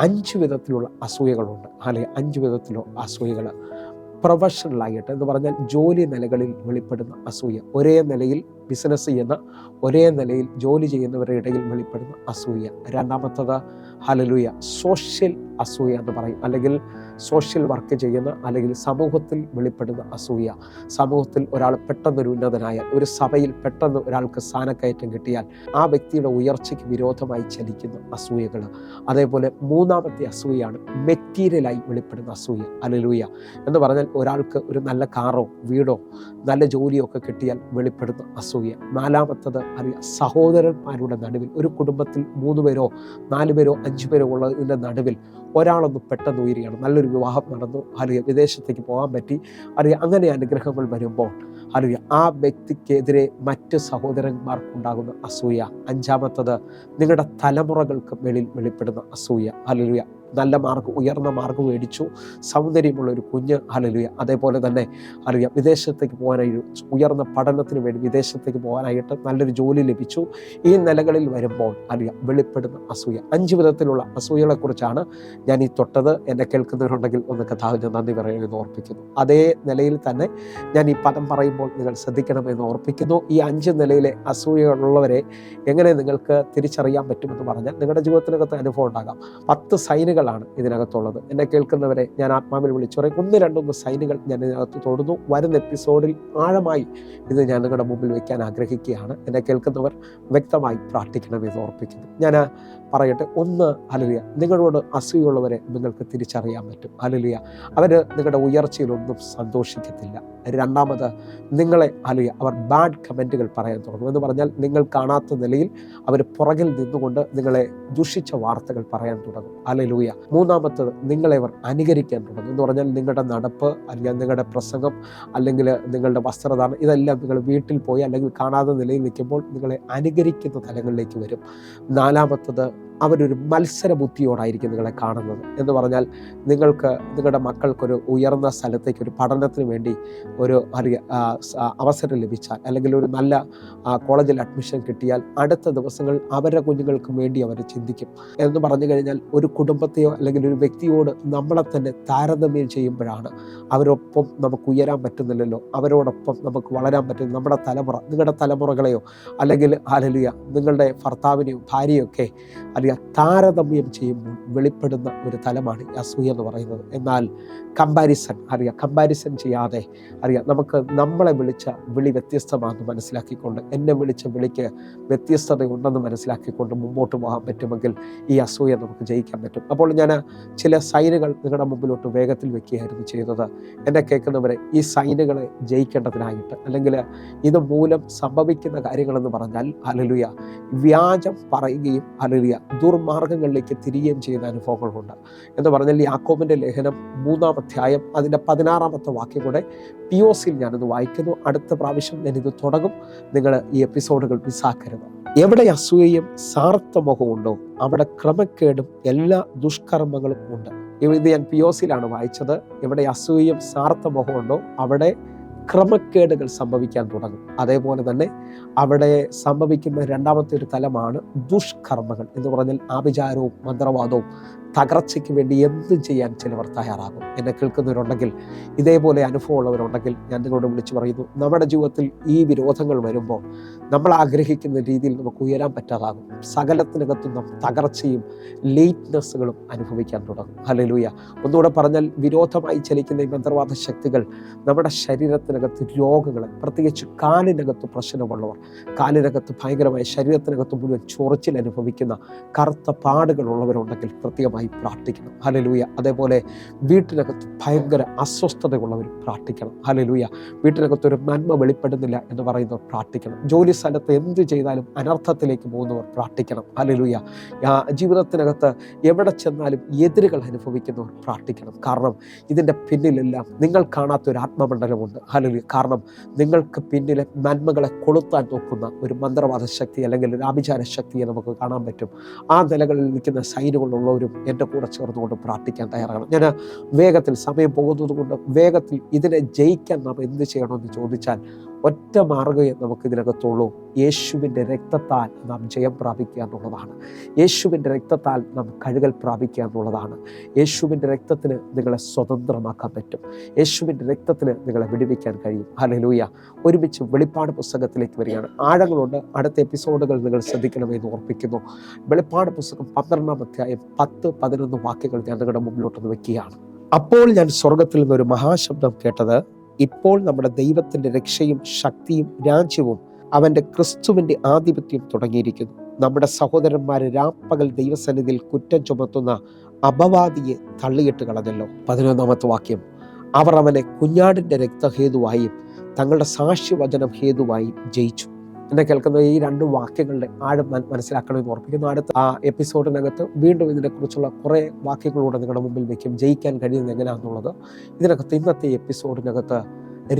5 വിധത്തിലുള്ള അസൂയകളുണ്ട്. അല്ലെങ്കിൽ 5 വിധത്തിലുള്ള അസൂയകൾ. പ്രൊഫഷണലായിട്ട് എന്ന് പറഞ്ഞാൽ ജോലി നിലകളിൽ വെളിപ്പെടുന്ന അസൂയ, ഒരേ നിലയിൽ ബിസിനസ് ചെയ്യുന്ന, ഒരേ നിലയിൽ ജോലി ചെയ്യുന്നവരുടെ ഇടയിൽ വെളിപ്പെടുന്ന അസൂയ. രണ്ടാമത്തത് ഹല്ലേലൂയ സോഷ്യൽ അസൂയ എന്ന് പറയും, അല്ലെങ്കിൽ സോഷ്യൽ വർക്ക് ചെയ്യുന്ന, അല്ലെങ്കിൽ സമൂഹത്തിൽ വെളിപ്പെടുന്ന അസൂയ. സമൂഹത്തിൽ ഒരാൾ പെട്ടെന്നൊരു ഉന്നതനായാൽ, ഒരു സഭയിൽ പെട്ടെന്ന് ഒരാൾക്ക് സ്ഥാനക്കയറ്റം കിട്ടിയാൽ ആ വ്യക്തിയുടെ ഉയർച്ചയ്ക്ക് വിരോധമായി ചലിക്കുന്ന അസൂയകൾ. അതേപോലെ മൂന്നാമത്തെ അസൂയയാണ് മെറ്റീരിയലായി വെളിപ്പെടുന്ന അസൂയ. ഹല്ലേലൂയ. എന്ന് പറഞ്ഞാൽ ഒരാൾക്ക് ഒരു നല്ല കാറോ വീടോ നല്ല ജോലിയോ ഒക്കെ കിട്ടിയാൽ വെളിപ്പെടുന്ന അസൂയ. നാലാമത്തത് സഹോദരന്മാരുടെ നടുവിൽ, ഒരു കുടുംബത്തിൽ 3 പേരോ 4 പേരോ 5 പേരോ ഉള്ളതിൻ്റെ നടുവിൽ ഒരാളൊന്ന് പെട്ടെന്ന് ഉയരുകയാണ്. നല്ലൊരു വിവാഹം നടന്നു, അല്ലെങ്കിൽ വിദേശത്തേക്ക് പോകാൻ പറ്റി, അല്ലെങ്കിൽ അങ്ങനെ അനുഗ്രഹങ്ങൾ വരുമ്പോൾ അല്ലെങ്കിൽ ആ വ്യക്തിക്കെതിരെ മറ്റ് സഹോദരന്മാർക്കുണ്ടാകുന്ന അസൂയ. അഞ്ചാമത്തത് നിങ്ങളുടെ തലമുറകൾക്ക് മേളിൽ വെളിപ്പെടുന്ന അസൂയ. ഹല്ലേലൂയ. നല്ല മാർക്ക്, ഉയർന്ന മാർക്ക് മേടിച്ചു, സൗന്ദര്യമുള്ള ഒരു കുഞ്ഞ്. ഹല്ലേലൂയ. അതേപോലെ തന്നെ ഹല്ലേലൂയ വിദേശത്തേക്ക് പോകാനായി, ഉയർന്ന പഠനത്തിന് വേണ്ടി വിദേശത്തേക്ക് പോകാനായിട്ട് നല്ലൊരു ജോലി ലഭിച്ചു. ഈ നിലകളിൽ വരുമ്പോൾ ഹല്ലേലൂയ വെളിപ്പെടുന്ന അസൂയ. 5 വിധത്തിലുള്ള അസൂയകളെക്കുറിച്ചാണ് ഞാൻ ഈ തൊട്ടത്. എന്നെ കേൾക്കുന്നവരുണ്ടെങ്കിൽ ഒന്ന് കഥാവിന് നന്ദി പറയുമെന്ന് ഓർപ്പിക്കുന്നു. അതേ നിലയിൽ തന്നെ ഞാൻ ഈ പദം പറയുമ്പോൾ നിങ്ങൾ ശ്രദ്ധിക്കണമെന്ന് ഓർപ്പിക്കുന്നു. ഈ 5 നിലയിലെ അസൂയകളുള്ളവരെ എങ്ങനെ നിങ്ങൾക്ക് തിരിച്ചറിയാൻ പറ്റുമെന്ന് പറഞ്ഞാൽ, നിങ്ങളുടെ ജീവിതത്തിനകത്ത് അനുഭവം ഉണ്ടാകാം. 10 സൈനുകളാണ് ഇതിനകത്തുള്ളത്. എന്നെ കേൾക്കുന്നവരെ ഞാൻ ആത്മാവിൽ വിളിച്ചു പറയും, 1-2 സൈനുകൾ ഞാൻ ഇതിനകത്ത് തൊടുന്നു. വരുന്ന എപ്പിസോഡിൽ ആഴമായി ഇത് ഞാൻ നിങ്ങളുടെ മുമ്പിൽ വയ്ക്കാൻ ആഗ്രഹിക്കുകയാണ്. എന്നെ കേൾക്കുന്നവർ വ്യക്തമായി പ്രാർത്ഥിക്കണമെന്ന് ഓർപ്പിക്കുന്നു. ഞാൻ പറയട്ടെ. 1, ഹല്ലേലൂയ, നിങ്ങളോട് അസൂയുള്ളവരെ നിങ്ങൾക്ക് തിരിച്ചറിയാൻ പറ്റും. ഹല്ലേലൂയ, അവർ നിങ്ങളുടെ ഉയർച്ചയിലൊന്നും സന്തോഷിക്കത്തില്ല. രണ്ടാമത്, നിങ്ങളെ ഹല്ലേലൂയ അവർ ബാഡ് കമൻറ്റുകൾ പറയാൻ തുടങ്ങും. എന്ന് പറഞ്ഞാൽ നിങ്ങൾ കാണാത്ത നിലയിൽ അവർ പുറകിൽ നിന്നുകൊണ്ട് നിങ്ങളെ ദുഷിച്ച വാർത്തകൾ പറയാൻ തുടങ്ങും. ഹല്ലേലൂയ. മൂന്നാമത്തത്, നിങ്ങളെ അവർ അനുകരിക്കാൻ തുടങ്ങും. എന്ന് പറഞ്ഞാൽ നിങ്ങളുടെ നടപ്പ്, അല്ലെങ്കിൽ നിങ്ങളുടെ പ്രസംഗം, അല്ലെങ്കിൽ നിങ്ങളുടെ വസ്ത്രധാരണം, ഇതെല്ലാം നിങ്ങൾ വീട്ടിൽ പോയി അല്ലെങ്കിൽ കാണാത്ത നിലയിൽ നിൽക്കുമ്പോൾ നിങ്ങളെ അനുകരിക്കുന്ന തലങ്ങളിലേക്ക് വരും. നാലാമത്തത്, അവരൊരു മത്സര ബുദ്ധിയോടായിരിക്കും നിങ്ങളെ കാണുന്നത്. എന്ന് പറഞ്ഞാൽ നിങ്ങൾക്ക് നിങ്ങളുടെ മക്കൾക്കൊരു ഉയർന്ന സ്ഥലത്തേക്ക് ഒരു പഠനത്തിന് വേണ്ടി ഒരു അവസരം ലഭിച്ചാൽ, അല്ലെങ്കിൽ ഒരു നല്ല കോളേജിൽ അഡ്മിഷൻ കിട്ടിയാൽ അടുത്ത ദിവസങ്ങൾ അവരുടെ കുഞ്ഞുങ്ങൾക്ക് വേണ്ടി അവർ ചിന്തിക്കും. എന്ന് പറഞ്ഞു കഴിഞ്ഞാൽ ഒരു കുടുംബത്തെയോ അല്ലെങ്കിൽ ഒരു വ്യക്തിയോട് നമ്മളെ തന്നെ താരതമ്യം ചെയ്യുമ്പോഴാണ് അവരൊപ്പം നമുക്ക് ഉയരാൻ പറ്റുന്നില്ലല്ലോ, അവരോടൊപ്പം നമുക്ക് വളരാൻ പറ്റും. നമ്മുടെ തലമുറ, നിങ്ങളുടെ തലമുറകളെയോ അല്ലെങ്കിൽ ഹല്ലേലൂയ നിങ്ങളുടെ ഭർത്താവിനെയോ ഭാര്യയോ ഒക്കെ താരതമ്യം ചെയ്യുമ്പോൾ വെളിപ്പെടുന്ന ഒരു തലമാണ് ഈ അസൂയ എന്ന് പറയുന്നത്. എന്നാൽ കമ്പാരിസൺ ചെയ്യാതെ നമുക്ക് നമ്മളെ വിളിച്ച വിളി വ്യത്യസ്തമാണെന്ന് മനസ്സിലാക്കിക്കൊണ്ട്, എന്നെ വിളിച്ച വിളിക്ക് വ്യത്യസ്തതയുണ്ടെന്ന് മനസ്സിലാക്കിക്കൊണ്ട് മുമ്പോട്ട് പോകാൻ പറ്റുമെങ്കിൽ ഈ അസൂയ നമുക്ക് ജയിക്കാൻ പറ്റും. അപ്പോൾ ഞാൻ ചില സൈനുകൾ നിങ്ങളുടെ മുമ്പിലോട്ട് വേഗത്തിൽ വെക്കുകയായിരുന്നു ചെയ്തത്. എന്നെ കേൾക്കുന്നവരെ, ഈ സൈനുകളെ ജയിക്കേണ്ടതിനായിട്ട്, അല്ലെങ്കിൽ ഇത് മൂലം സംഭവിക്കുന്ന കാര്യങ്ങളെന്ന് പറഞ്ഞാൽ ഹല്ലേലൂയ വ്യാജം പറയുകയും ഹല്ലേലൂയ ദുർമാർഗങ്ങളിലേക്ക് തിരിയുകയും ചെയ്യുന്ന അനുഭവങ്ങളുണ്ട്. എന്ന് പറഞ്ഞാൽ യാക്കോബിൻ്റെ ലേഖനം 3-ാം അധ്യായം അതിൻ്റെ 16-ാമത്തെ വാക്യം കൂടെ POCയിൽ ഞാനത് വായിക്കുന്നു. അടുത്ത പ്രാവശ്യം ഞാനിത് തുടങ്ങും. നിങ്ങൾ ഈ എപ്പിസോഡുകൾ മിസ്സാക്കരുത്. എവിടെ അസൂയയും സാർത്ഥമുഖവും ഉണ്ടോ അവിടെ ക്രമക്കേടും എല്ലാ ദുഷ്കർമ്മങ്ങളും ഉണ്ട്. ഇത് ഞാൻ POCയിലാണ് വായിച്ചത്. എവിടെ അസൂയയും സാർത്ഥമുഖവും ഉണ്ടോ അവിടെ ക്രമക്കേടുകൾ സംഭവിക്കാൻ തുടങ്ങും. അതേപോലെ തന്നെ അവിടെ സംഭവിക്കുന്ന രണ്ടാമത്തെ ഒരു തലമാണ് ദുഷ്കർമ്മങ്ങൾ. എന്ന് പറഞ്ഞാൽ ആഭിചാരവും മന്ത്രവാദവും തകർച്ചയ്ക്ക് വേണ്ടി എന്തും ചെയ്യാൻ ചിലവർ തയ്യാറാകും. എന്നെ കേൾക്കുന്നവരുണ്ടെങ്കിൽ, ഇതേപോലെ അനുഭവമുള്ളവരുണ്ടെങ്കിൽ ഞാൻ നിങ്ങളോട് വിളിച്ചു പറയുന്നു, നമ്മുടെ ജീവിതത്തിൽ ഈ വിരോധങ്ങൾ വരുമ്പോൾ നമ്മൾ ആഗ്രഹിക്കുന്ന രീതിയിൽ നമുക്ക് ഉയരാൻ പറ്റാതാകും. സകലത്തിനകത്തും നാം തകർച്ചയും ലേറ്റ്നെസ്സുകളും അനുഭവിക്കാൻ തുടങ്ങും. ഹല്ലേലൂയ. ഒന്നുകൂടെ പറഞ്ഞാൽ, വിരോധമായി ചലിക്കുന്ന ഈ മന്ത്രവാദ ശക്തികൾ നമ്മുടെ ശരീരത്തിന് ശരീരത്തിനകത്ത് രോഗങ്ങൾ, പ്രത്യേകിച്ച് കാലിനകത്ത് പ്രശ്നമുള്ളവർ, കാലിനകത്ത് ഭയങ്കരമായ ശരീരത്തിനകത്ത് മുഴുവൻ ചൊറിച്ചിൽ അനുഭവിക്കുന്ന കറുത്ത പാടുകളുള്ളവരുണ്ടെങ്കിൽ പ്രത്യേകമായി പ്രാർത്ഥിക്കണം. ഹല്ലേലൂയ. അതേപോലെ വീട്ടിനകത്ത് ഭയങ്കര അസ്വസ്ഥതയുള്ളവർ പ്രാർത്ഥിക്കണം. ഹല്ലേലൂയ. വീട്ടിനകത്തൊരു നന്മ വെളിപ്പെടുന്നില്ല എന്ന് പറയുന്നവർ പ്രാർത്ഥിക്കണം. ജോലി സ്ഥലത്ത് എന്ത് ചെയ്താലും അനർത്ഥത്തിലേക്ക് പോകുന്നവർ പ്രാർത്ഥിക്കണം. ഹല്ലേലൂയ. ജീവിതത്തിനകത്ത് എവിടെ ചെന്നാലും എതിരുകൾ അനുഭവിക്കുന്നവർ പ്രാർത്ഥിക്കണം. കാരണം ഇതിൻ്റെ പിന്നിലെല്ലാം നിങ്ങൾ കാണാത്തൊരു ആത്മമണ്ഡലമുണ്ട്. ഹല്ലേലൂയ. കാരണം നിങ്ങൾക്ക് പിന്നിലെ നന്മകളെ കൊളുത്താൻ നോക്കുന്ന ഒരു മന്ത്രവാദ ശക്തി അല്ലെങ്കിൽ ഒരു ആഭിചാര ശക്തിയെ നമുക്ക് കാണാൻ പറ്റും. ആ നിലകളിൽ നിൽക്കുന്ന സൈനുകളുള്ളവരും എൻ്റെ കൂടെ ചേർന്നുകൊണ്ട് പ്രാർത്ഥിക്കാൻ തയ്യാറാണ്. ഞാൻ വേഗത്തിൽ സമയം പോകുന്നത് കൊണ്ട് വേഗത്തിൽ ഇതിനെ ജയിക്കാൻ നാം എന്ത് ചെയ്യണമെന്ന് ചോദിച്ചാൽ ഒറ്റ മാർഗ്ഗമേ നമുക്ക് ഇതിനകത്തുള്ളൂ. യേശുവിൻ്റെ രക്തത്താൽ നാം ജയം പ്രാപിക്കുക എന്നുള്ളതാണ്. യേശുവിൻ്റെ രക്തത്താൽ നാം കഴുകൽ പ്രാപിക്കുക എന്നുള്ളതാണ്. യേശുവിൻ്റെ രക്തത്തിന് നിങ്ങളെ സ്വതന്ത്രമാക്കാൻ പറ്റും. യേശുവിൻ്റെ രക്തത്തിന് നിങ്ങളെ വിടുവിക്കാൻ കഴിയും. ഹല്ലേലൂയ. ഒരുമിച്ച് വെളിപ്പാട് പുസ്തകത്തിലേക്ക് വരികയാണ്. ആഴങ്ങളുണ്ട്. അടുത്ത എപ്പിസോഡുകൾ നിങ്ങൾ ശ്രദ്ധിക്കണമെന്ന് ഓർപ്പിക്കുന്നു. വെളിപ്പാട് പുസ്തകം 12-ാം അധ്യായം 10-11 വാക്യങ്ങൾ ഞാൻ നിങ്ങളുടെ മുമ്പിലോട്ടൊന്ന് വെക്കുകയാണ്. അപ്പോൾ ഞാൻ സ്വർഗത്തിൽ നിന്നൊരു മഹാശബ്ദം കേട്ടത്, ഇപ്പോൾ നമ്മുടെ ദൈവത്തിൻ്റെ രക്ഷയും ശക്തിയും രാജ്യവും അവൻ്റെ ക്രിസ്തുവിൻ്റെ ആധിപത്യം തുടങ്ങിയിരിക്കുന്നു. നമ്മുടെ സഹോദരന്മാരെ രാപ്പകൽ ദൈവസന്നിധിയിൽ കുറ്റം ചുമത്തുന്ന അപവാദിയെ തള്ളിയിട്ട് കളഞ്ഞല്ലോ. 11-ാമത്തെ വാക്യം, അവർ അവനെ കുഞ്ഞാടിൻ്റെ രക്തഹേതുവായും തങ്ങളുടെ സാക്ഷ്യവചനം ഹേതുവായും ജയിച്ചു. എന്നെ കേൾക്കുന്ന ഈ 2 വാക്യങ്ങളുടെ ആഴം മനസ്സിലാക്കണമെന്ന് ഓർപ്പിക്കുന്നു. അടുത്ത എപ്പിസോഡിനകത്ത് വീണ്ടും ഇതിനെക്കുറിച്ചുള്ള കുറേ വാക്യങ്ങളൂടെ നിങ്ങളുടെ മുമ്പിൽ വയ്ക്കും. ജയിക്കാൻ കഴിയുന്നത് എങ്ങനെയാണെന്നുള്ളത് ഇതിനകത്ത് ഇന്നത്തെ എപ്പിസോഡിനകത്ത്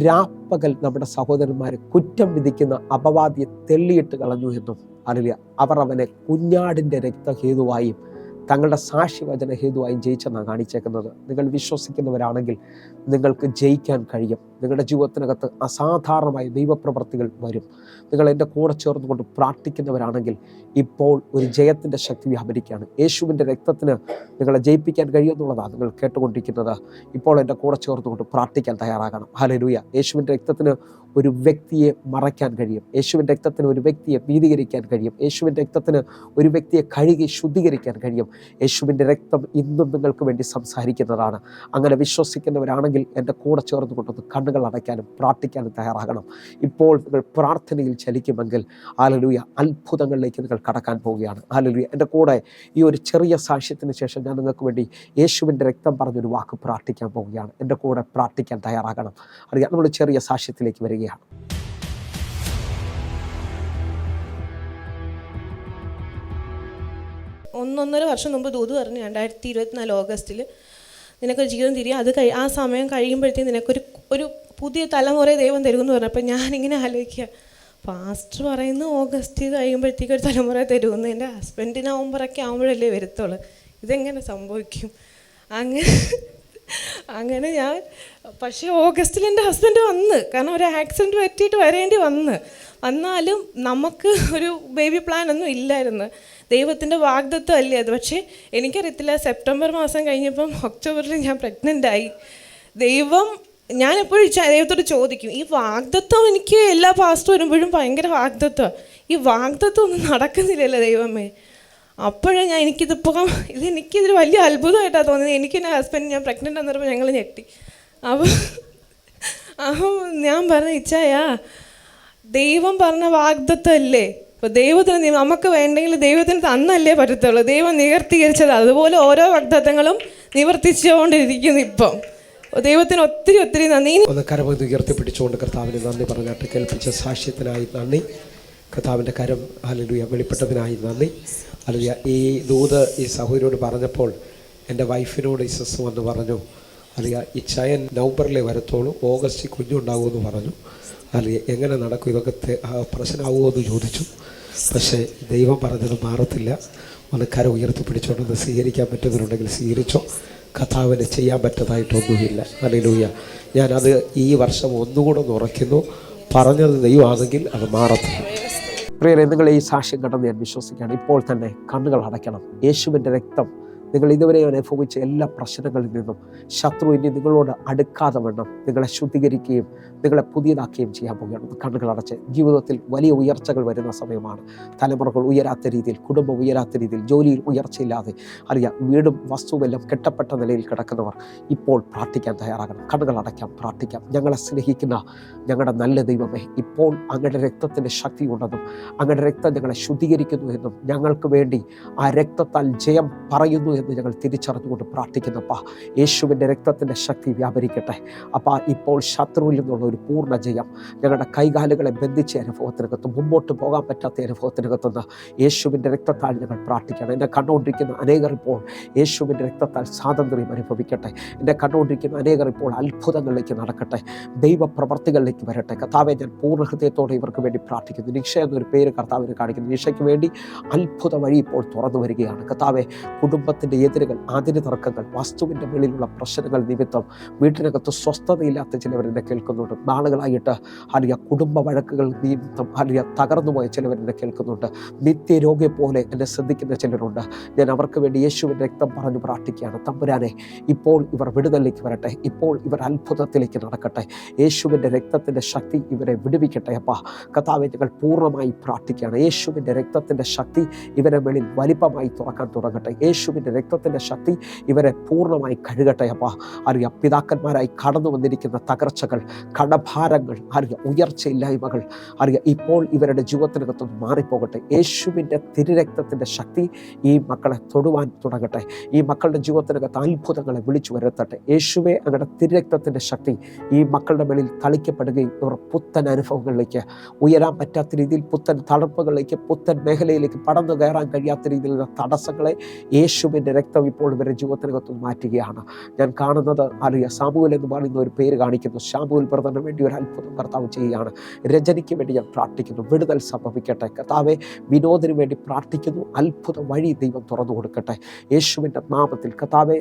രാപ്പകൽ നമ്മുടെ സഹോദരന്മാരെ കുറ്റം വിധിക്കുന്ന അപവാദിയെ തെള്ളിയിട്ട് കളഞ്ഞു എന്നും, അല്ലെങ്കിൽ അവർ അവനെ കുഞ്ഞാടിൻ്റെ രക്തഹേതുവായും തങ്ങളുടെ സാക്ഷ്യവചന ഹേതുവായും ജയിച്ചെന്നാണ് കാണിച്ചേക്കുന്നത്. നിങ്ങൾ വിശ്വസിക്കുന്നവരാണെങ്കിൽ നിങ്ങൾക്ക് ജയിക്കാൻ കഴിയും. നിങ്ങളുടെ ജീവിതത്തിനകത്ത് അസാധാരണമായ ദൈവപ്രവൃത്തികൾ വരും. നിങ്ങൾ എൻ്റെ കൂടെ ചേർന്നുകൊണ്ട് പ്രാർത്ഥിക്കുന്നവരാണെങ്കിൽ ഇപ്പോൾ ഒരു ജയത്തിൻ്റെ ശക്തി വ്യാപരിക്കുകയാണ്. യേശുവിൻ്റെ രക്തത്തിന് നിങ്ങളെ ജയിപ്പിക്കാൻ കഴിയുമെന്നുള്ളതാണ് നിങ്ങൾ കേട്ടുകൊണ്ടിരിക്കുന്നത്. ഇപ്പോൾ എൻ്റെ കൂടെ ചേർന്നുകൊണ്ട് പ്രാർത്ഥിക്കാൻ തയ്യാറാകണം. ഹല്ലേലൂയ. യേശുവിൻ്റെ രക്തത്തിന് ഒരു വ്യക്തിയെ മറയ്ക്കാൻ കഴിയും. യേശുവിൻ്റെ രക്തത്തിന് ഒരു വ്യക്തിയെ നീതീകരിക്കാൻ കഴിയും. യേശുവിൻ്റെ രക്തത്തിന് ഒരു വ്യക്തിയെ കഴുകി ശുദ്ധീകരിക്കാൻ കഴിയും. യേശുവിൻ്റെ രക്തം ഇന്നും നിങ്ങൾക്ക് വേണ്ടി സംസാരിക്കുന്നതാണ്. അങ്ങനെ വിശ്വസിക്കുന്നവരാണെങ്കിൽ എൻ്റെ കൂടെ ചേർന്നുകൊണ്ടൊന്ന് കണ്ണുകൾ അടയ്ക്കാനും പ്രാർത്ഥിക്കാനും തയ്യാറാകണം. ഇപ്പോൾ നിങ്ങൾ പ്രാർത്ഥനയിൽ ചലിക്കുമെങ്കിൽ ഹല്ലേലൂയ അത്ഭുതങ്ങളിലേക്ക് നിങ്ങൾ കടക്കാൻ പോവുകയാണ്. ഹല്ലേലൂയ. എൻ്റെ കൂടെ ഈ ഒരു ചെറിയ സാക്ഷ്യത്തിന് ശേഷം ഞാൻ നിങ്ങൾക്ക് വേണ്ടി യേശുവിൻ്റെ രക്തം പറഞ്ഞൊരു വാക്ക് പ്രാർത്ഥിക്കാൻ പോവുകയാണ്. എൻ്റെ കൂടെ പ്രാർത്ഥിക്കാൻ തയ്യാറാകണം. അറിയാം, നമ്മൾ ചെറിയ സാക്ഷ്യത്തിലേക്ക് വരികയാണ്. 1.5 വർഷം മുമ്പ് ദൂത് പറഞ്ഞു 2024 ഓഗസ്റ്റിൽ നിനക്കൊരു ജീവിതം തിരിയും. അത് ആ സമയം കഴിയുമ്പോഴത്തേക്കും നിനക്കൊരു പുതിയ തലമുറ ദൈവം തരുമെന്ന് പറഞ്ഞപ്പോൾ ഞാനിങ്ങനെ ആലോചിക്കുക, പാസ്റ്റർ പറയുന്നു ഓഗസ്റ്റ് കഴിയുമ്പോഴത്തേക്കും ഒരു തലമുറ തരുമെന്ന്. എൻ്റെ ഹസ്ബൻഡ് നവംബറൊക്കെ ആകുമ്പോഴല്ലേ വരത്തുള്ളൂ. ഇതെങ്ങനെ സംഭവിക്കും? അങ്ങനെ ഞാൻ പക്ഷേ ഓഗസ്റ്റിൽ എൻ്റെ ഹസ്ബൻഡ് വന്ന്, കാരണം ഒരു ആക്സിഡൻറ്റ് പറ്റിയിട്ട് വരേണ്ടി വന്നാലും നമുക്ക് ഒരു ബേബി പ്ലാൻ ഒന്നും ഇല്ലായിരുന്നു. ദൈവത്തിൻ്റെ വാഗ്ദത്വം അല്ലേ അത്. പക്ഷേ എനിക്കറിയത്തില്ല, സെപ്റ്റംബർ മാസം കഴിഞ്ഞപ്പം ഒക്ടോബറിൽ ഞാൻ പ്രഗ്നൻ്റായി. ഞാനെപ്പോഴും ദൈവത്തോട് ചോദിക്കും, ഈ വാഗ്ദത്വം എനിക്ക് എല്ലാ പാസ്റ്റ് വരുമ്പോഴും ഭയങ്കര വാഗ്ദത്വമാണ്, ഈ വാഗ്ദത്വം ഒന്നും നടക്കുന്നില്ലല്ലോ ദൈവമേ. അപ്പോഴാണ് എനിക്കിതൊരു വലിയ അത്ഭുതമായിട്ടാണ് തോന്നിയത്. എൻ്റെ ഹസ്ബൻഡ് ഞാൻ പ്രഗ്നൻ്റ് ആണെന്ന് പറഞ്ഞപ്പോൾ ഞങ്ങൾ ഞെട്ടി. അപ്പം ഞാൻ പറഞ്ഞ ഇച്ഛായാ, ദൈവം പറഞ്ഞ വാഗ്ദത്വം അല്ലേ. അപ്പോൾ ദൈവത്തിന് നമുക്ക് വേണ്ടെങ്കിൽ ദൈവത്തിന് തന്നല്ലേ പറ്റത്തുള്ളൂ. ദൈവം നിവർത്തീകരിച്ചത് അതുപോലെ ഓരോ വാഗ്ദത്തങ്ങളും നിവർത്തിച്ചുകൊണ്ടിരിക്കുന്നു. ഇപ്പം ദൈവത്തിന് ഒത്തിരി നന്ദി. ഒന്ന് കരം ഉയർത്തിപ്പിടിച്ചുകൊണ്ട് കർത്താവിന് നന്ദി പറഞ്ഞിട്ട് കേൾപ്പിച്ച സാക്ഷ്യത്തിനായി നന്ദി. കർത്താവിൻ്റെ കരം ഹല്ലേലൂയ വെളിപ്പെട്ടതിനായി നന്ദി. ഹല്ലേലൂയ. ഈ ദൂത് ഈ സഹോദരിയോട് പറഞ്ഞപ്പോൾ എൻ്റെ വൈഫിനോട് ഇസസ് വന്ന് പറഞ്ഞു, ഹല്ലേലൂയ, ഈ ചയൻ നവംബറിലേ വരത്തുള്ളൂ, ഓഗസ്റ്റിൽ കുഞ്ഞുണ്ടാകുമെന്ന് പറഞ്ഞു. അല്ലെങ്കിൽ എങ്ങനെ നടക്കും, ഇതൊക്കെ പ്രശ്നമാകുമോ എന്ന് ചോദിച്ചു. പക്ഷേ ദൈവം പറഞ്ഞത് മാറത്തില്ല. ഒന്ന് കരം ഉയർത്തിപ്പിടിച്ചുകൊണ്ടൊന്ന് സ്വീകരിക്കാൻ പറ്റുന്നുണ്ടെങ്കിൽ സ്വീകരിച്ചോ. കർത്താവിന് ചെയ്യാൻ പറ്റതായിട്ടൊന്നുമില്ല. ഹല്ലേലൂയ. ഞാനത് ഈ വർഷം ഒന്നുകൂടെ ഒന്ന് ഉറയ്ക്കുന്നു. പറഞ്ഞത് ദൈവമാണെങ്കിൽ അത് മാറത്തില്ല. പ്രിയരെ, നിങ്ങൾ ഈ സാക്ഷ്യം കണ്ടെന്ന് ഞാൻ വിശ്വസിക്കുകയാണ്. ഇപ്പോൾ തന്നെ കണ്ണുകൾ അടയ്ക്കണം. യേശുവിൻ്റെ രക്തം നിങ്ങൾ ഇതുവരെ അനുഭവിച്ച എല്ലാ പ്രശ്നങ്ങളിൽ നിന്നും ശത്രു ഇനി നിങ്ങളോട് അടുക്കാതെ വണ്ണം നിങ്ങളെ ശുദ്ധീകരിക്കുകയും നിങ്ങളെ പുതിയതാക്കുകയും ചെയ്യാൻ പോകുകയാണ്. കണ്ണുകൾ അടച്ച് ജീവിതത്തിൽ വലിയ ഉയർച്ചകൾ വരുന്ന സമയമാണ്. തലമുറകൾ ഉയരാത്ത രീതിയിൽ, കുടുംബം ഉയരാത്ത രീതിയിൽ, ജോലിയിൽ ഉയർച്ചയില്ലാതെ അറിയാം, വീടും വസ്തുവെല്ലാം കെട്ടപ്പെട്ട നിലയിൽ കിടക്കുന്നവർ ഇപ്പോൾ പ്രാർത്ഥിക്കാൻ തയ്യാറാകണം. കണ്ണുകൾ അടയ്ക്കാം, പ്രാർത്ഥിക്കാം. ഞങ്ങളെ സ്നേഹിക്കുന്ന ഞങ്ങളുടെ നല്ല ദൈവമേ, ഇപ്പോൾ അങ്ങയുടെ രക്തത്തിൻ്റെ ശക്തി ഉണ്ടെന്നും അങ്ങയുടെ രക്തം ഞങ്ങളെ ശുദ്ധീകരിക്കുന്നു എന്നും ഞങ്ങൾക്ക് വേണ്ടി ആ രക്തത്താൽ ജയം പറയുന്നു എന്ന് ഞങ്ങൾ തിരിച്ചറിഞ്ഞുകൊണ്ട് പ്രാർത്ഥിക്കുന്നപ്പാ. യേശുവിൻ്റെ രക്തത്തിൻ്റെ ശക്തി വ്യാപരിക്കട്ടെ അപ്പാ. ഇപ്പോൾ ശത്രുവിൽ നിന്നുള്ള ഒരു പൂർണ്ണ ജയം ഞങ്ങളുടെ കൈകാലുകളെ ബന്ധിച്ച അനുഭവത്തിനകത്തും മുമ്പോട്ട് പോകാൻ പറ്റാത്ത അനുഭവത്തിനകത്തുനിന്ന് യേശുവിൻ്റെ രക്തത്താൽ ഞങ്ങൾ പ്രാർത്ഥിക്കണം. എന്നെ കണ്ടുകൊണ്ടിരിക്കുന്ന അനേകർ ഇപ്പോൾ യേശുവിൻ്റെ രക്തത്താൽ സ്വാതന്ത്ര്യം അനുഭവിക്കട്ടെ. എന്നെ കണ്ടുകൊണ്ടിരിക്കുന്ന അനേകർ ഇപ്പോൾ അത്ഭുതങ്ങളിലേക്ക് നടക്കട്ടെ, ദൈവപ്രവർത്തികളിലേക്ക് വരട്ടെ. കർത്താവെ, ഞാൻ പൂർണ്ണ ഹൃദയത്തോടെ ഇവർക്ക് വേണ്ടി പ്രാർത്ഥിക്കുന്നു. നിക്ഷ എന്നൊരു പേര് കർത്താവിന് കാണിക്കുന്നു. നിക്ഷയ്ക്ക് വേണ്ടി അത്ഭുത വഴി ഇപ്പോൾ തുറന്നു വരികയാണ്. കർത്താവെ, കുടുംബത്തിൻ്റെ എതിരുകൾ, അതിന് തർക്കങ്ങൾ, വസ്തുവിൻ്റെ മേളിലുള്ള പ്രശ്നങ്ങൾ നിമിത്തം വീട്ടിനകത്ത് സ്വസ്ഥതയില്ലാത്ത ചിലവരെന്നെ കേൾക്കുന്നുണ്ട്. നാളുകളായിട്ട് കുടുംബ വഴക്കുകൾ നിമിത്തം തകർന്നുപോയ ചിലവരെന്നെ കേൾക്കുന്നുണ്ട്. നിത്യരോഗിയെ പോലെ എന്നെ ശ്രദ്ധിക്കുന്ന ചിലരുണ്ട്. ഞാൻ അവർക്ക് വേണ്ടി യേശുവിൻ്റെ രക്തം പറഞ്ഞു പ്രാർത്ഥിക്കുകയാണ്. തമ്പുരാനെ, ഇപ്പോൾ ഇവർ വിടുതലിലേക്ക് വരട്ടെ, ഇപ്പോൾ ഇവർ അത്ഭുതത്തിലേക്ക് നടക്കട്ടെ. യേശുവിൻ്റെ രക്തത്തിൻ്റെ ശക്തി ഇവരെ വിടുവിക്കട്ടെ അപ്പാ. കർത്താവെ, ഞങ്ങൾ പൂർണ്ണമായി പ്രാർത്ഥിക്കുകയാണ്. യേശുവിൻ്റെ രക്തത്തിൻ്റെ ശക്തി ഇവരെ മേളിൽ വലിപ്പമായി തുറക്കാൻ തുടങ്ങട്ടെ. യേശുവിൻ്റെ രക്തത്തിൻ്റെ ശക്തി ഇവരെ പൂർണ്ണമായി കഴുകട്ടെ അപ്പാ. പിതാക്കന്മാരായി കടന്നു വന്നിരിക്കുന്ന തകർച്ചകൾ, കടഭാരങ്ങൾ, ഉയർച്ചയില്ലായ്മകൾ ഇപ്പോൾ ഇവരുടെ ജീവിതത്തിനകത്ത് മാറിപ്പോകട്ടെ. യേശുവിൻ്റെ തിരുരക്തത്തിൻ്റെ ശക്തി ഈ മക്കളെ തൊടുവാൻ തുടങ്ങട്ടെ. ഈ മക്കളുടെ ജീവിതത്തിനകത്ത് അത്ഭുതങ്ങളെ വിളിച്ചു വരുത്തട്ടെ. യേശുവെ, അങ്ങയുടെ തിരുരക്തത്തിൻ്റെ ശക്തി ഈ മക്കളുടെ മേളിൽ തളിക്കപ്പെടുകയും ഇവർ പുത്തൻ അനുഭവങ്ങളിലേക്ക്, ഉയരാൻ പറ്റാത്ത രീതിയിൽ പുത്തൻ തളർപ്പുകളിലേക്ക്, പുത്തൻ മേഖലയിലേക്ക് പടന്നു കയറാൻ കഴിയാത്ത രീതിയിലുള്ള തടസ്സങ്ങളെ യേശുവിൻ്റെ രക്തം ഇപ്പോൾ ഇവരുടെ ജീവിതത്തിനകത്ത് മാറ്റുകയാണ്. ഞാൻ കാണുന്നത് സാമുവേൽ എന്ന് പറയുന്ന ഒരു പേര് കാണിക്കുന്നു. ശാമുവേൽ ബ്രദറിന് വേണ്ടി ഒരു അത്ഭുതം കർത്താവ് ചെയ്യുകയാണ്. രജനിക്ക് വേണ്ടി ഞാൻ പ്രാർത്ഥിക്കുന്നു, വിടുതൽ സംഭവിക്കട്ടെ. കർത്താവെ, വിനോദിന് വേണ്ടി പ്രാർത്ഥിക്കുന്നു, അത്ഭുത വഴി ദൈവം തുറന്നു കൊടുക്കട്ടെ യേശുവിൻ്റെ നാമത്തിൽ. കർത്താവെ,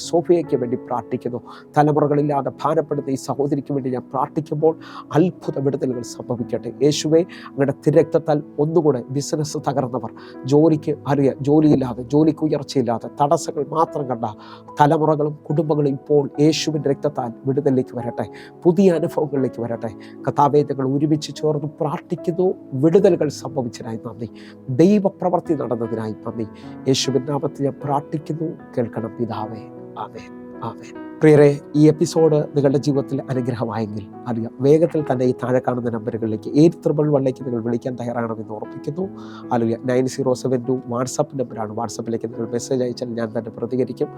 സോഫിയയ്ക്ക് വേണ്ടി പ്രാർത്ഥിക്കുന്നു. തലമുറകളില്ലാതെ ഭാരപ്പെടുന്ന ഈ സഹോദരിക്ക് വേണ്ടി ഞാൻ പ്രാർത്ഥിക്കുമ്പോൾ അത്ഭുത വിടുതലുകൾ സംഭവിക്കട്ടെ. യേശുവെ, അങ്ങയുടെ തിരക്തത്താൽ ഒന്നുകൂടെ ബിസിനസ് തകർന്നവർ, ജോലിയില്ലാതെ, ജോലിക്ക് ഉയർച്ചയില്ലാതെ, തടസ്സങ്ങൾ മാത്രം കണ്ട തലമുറകളും കുടുംബങ്ങളും ഇപ്പോൾ യേശുവിൻ്റെ രക്തത്താൽ വിടുതലിലേക്ക് വരട്ടെ, പുതിയ അനുഭവങ്ങളിലേക്ക് വരട്ടെ. കർത്താവെ, ഞങ്ങൾ ഒരുമിച്ച് ചേർന്ന് പ്രാർത്ഥിക്കുന്നു. വിടുതലുകൾ സംഭവിച്ചതിനായി നന്ദി, ദൈവപ്രവൃത്തി നടന്നതിനായി നന്ദി. യേശുവിൻ നാമത്തിൽ ഞാൻ പ്രാർത്ഥിക്കുന്നു. കേൾക്കണം പിതാവേ. ആമേൻ, ആമേൻ. പ്രിയരെ, ഈ എപ്പിസോഡ് നിങ്ങളുടെ ജീവിതത്തിൽ അനുഗ്രഹമായെങ്കിൽ വേഗത്തിൽ തന്നെ ഈ താഴെ കാണുന്ന നമ്പറുകളിലേക്ക് 811 നിങ്ങൾ വിളിക്കാൻ തയ്യാറാകണമെന്ന് ഓർപ്പിക്കുന്നു. 9072 വാട്സാപ്പ് നമ്പറാണ്. വാട്സാപ്പിലേക്ക് നിങ്ങൾ മെസ്സേജ് അയച്ചാൽ ഞാൻ തന്നെ പ്രതികരിക്കും.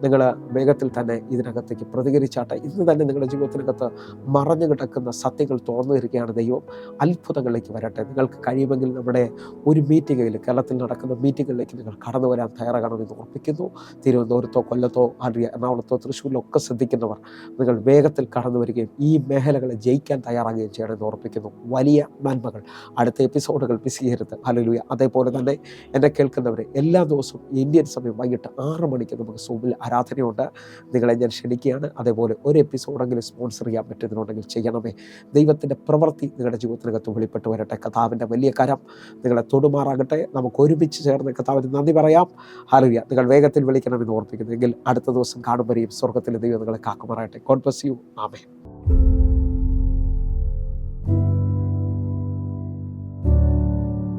നിങ്ങൾ വേഗത്തിൽ തന്നെ ഇതിനകത്തേക്ക് പ്രതികരിച്ചാട്ടെ. ഇന്ന് തന്നെ നിങ്ങളുടെ ജീവിതത്തിനകത്ത് മറഞ്ഞു കിടക്കുന്ന സത്യങ്ങൾ തുറന്നു വരികയാണ് ദൈവം. അത്ഭുതങ്ങളിലേക്ക് വരട്ടെ. നിങ്ങൾക്ക് കഴിയുമെങ്കിൽ നമ്മുടെ ഒരു മീറ്റിംഗിൽ, കേരളത്തിൽ നടക്കുന്ന മീറ്റിങ്ങുകളിലേക്ക് നിങ്ങൾ കടന്നു വരാൻ തയ്യാറാകണമെന്ന് ഓർപ്പിക്കുന്നു. തിരുവനന്തപുരത്തോ, കൊല്ലത്തോ, എറണാകുളത്തോ, തൃശ്ശൂരിലോ ഒക്കെ ശ്രദ്ധിക്കുന്നവർ നിങ്ങൾ വേഗത്തിൽ കടന്നു വരികയും ഈ മേഖലകളെ ജയിക്കാൻ തയ്യാറാകുകയും ചെയ്യണമെന്ന് ഓർപ്പിക്കുന്നു. വലിയ നന്മകൾ. അടുത്ത എപ്പിസോഡുകൾ മിസ് ചെയ്യരുത്. ഹല്ലേലൂയ. അതേപോലെ തന്നെ എന്നെ കേൾക്കുന്നവരെ, എല്ലാ ദിവസവും ഇന്ത്യൻ സമയം വൈകിട്ട് 6 മണിക്ക് നമുക്ക് സൂമിൽ ആരാധനയുണ്ട്. നിങ്ങളെ ഞാൻ ക്ഷണിക്കുകയാണ്. അതേപോലെ ഒരു എപ്പിസോഡെങ്കിലും സ്പോൺസർ ചെയ്യാൻ പറ്റുന്നുണ്ടെങ്കിൽ ചെയ്യണമേ. ദൈവത്തിൻ്റെ പ്രവൃത്തി നിങ്ങളുടെ ജീവിതത്തിനകത്ത് വെളിപ്പെട്ട് വരട്ടെ. കർത്താവിൻ്റെ വലിയ കരം നിങ്ങളെ തൊടുമാറാകട്ടെ. നമുക്ക് ഒരുമിച്ച് ചേർന്ന് കർത്താവിന് നന്ദി പറയാം. ഹല്ലേലൂയ. നിങ്ങൾ വേഗത്തിൽ വിളിക്കണമെന്ന് ഓർപ്പിക്കുന്നെങ്കിൽ അടുത്ത ദിവസം കാണും വരെയും സ്വർഗ്ഗത്തിലെ ദൈവം നിങ്ങളെ കാക്കുമാറാകട്ടെ. God bless you. ആമേൻ.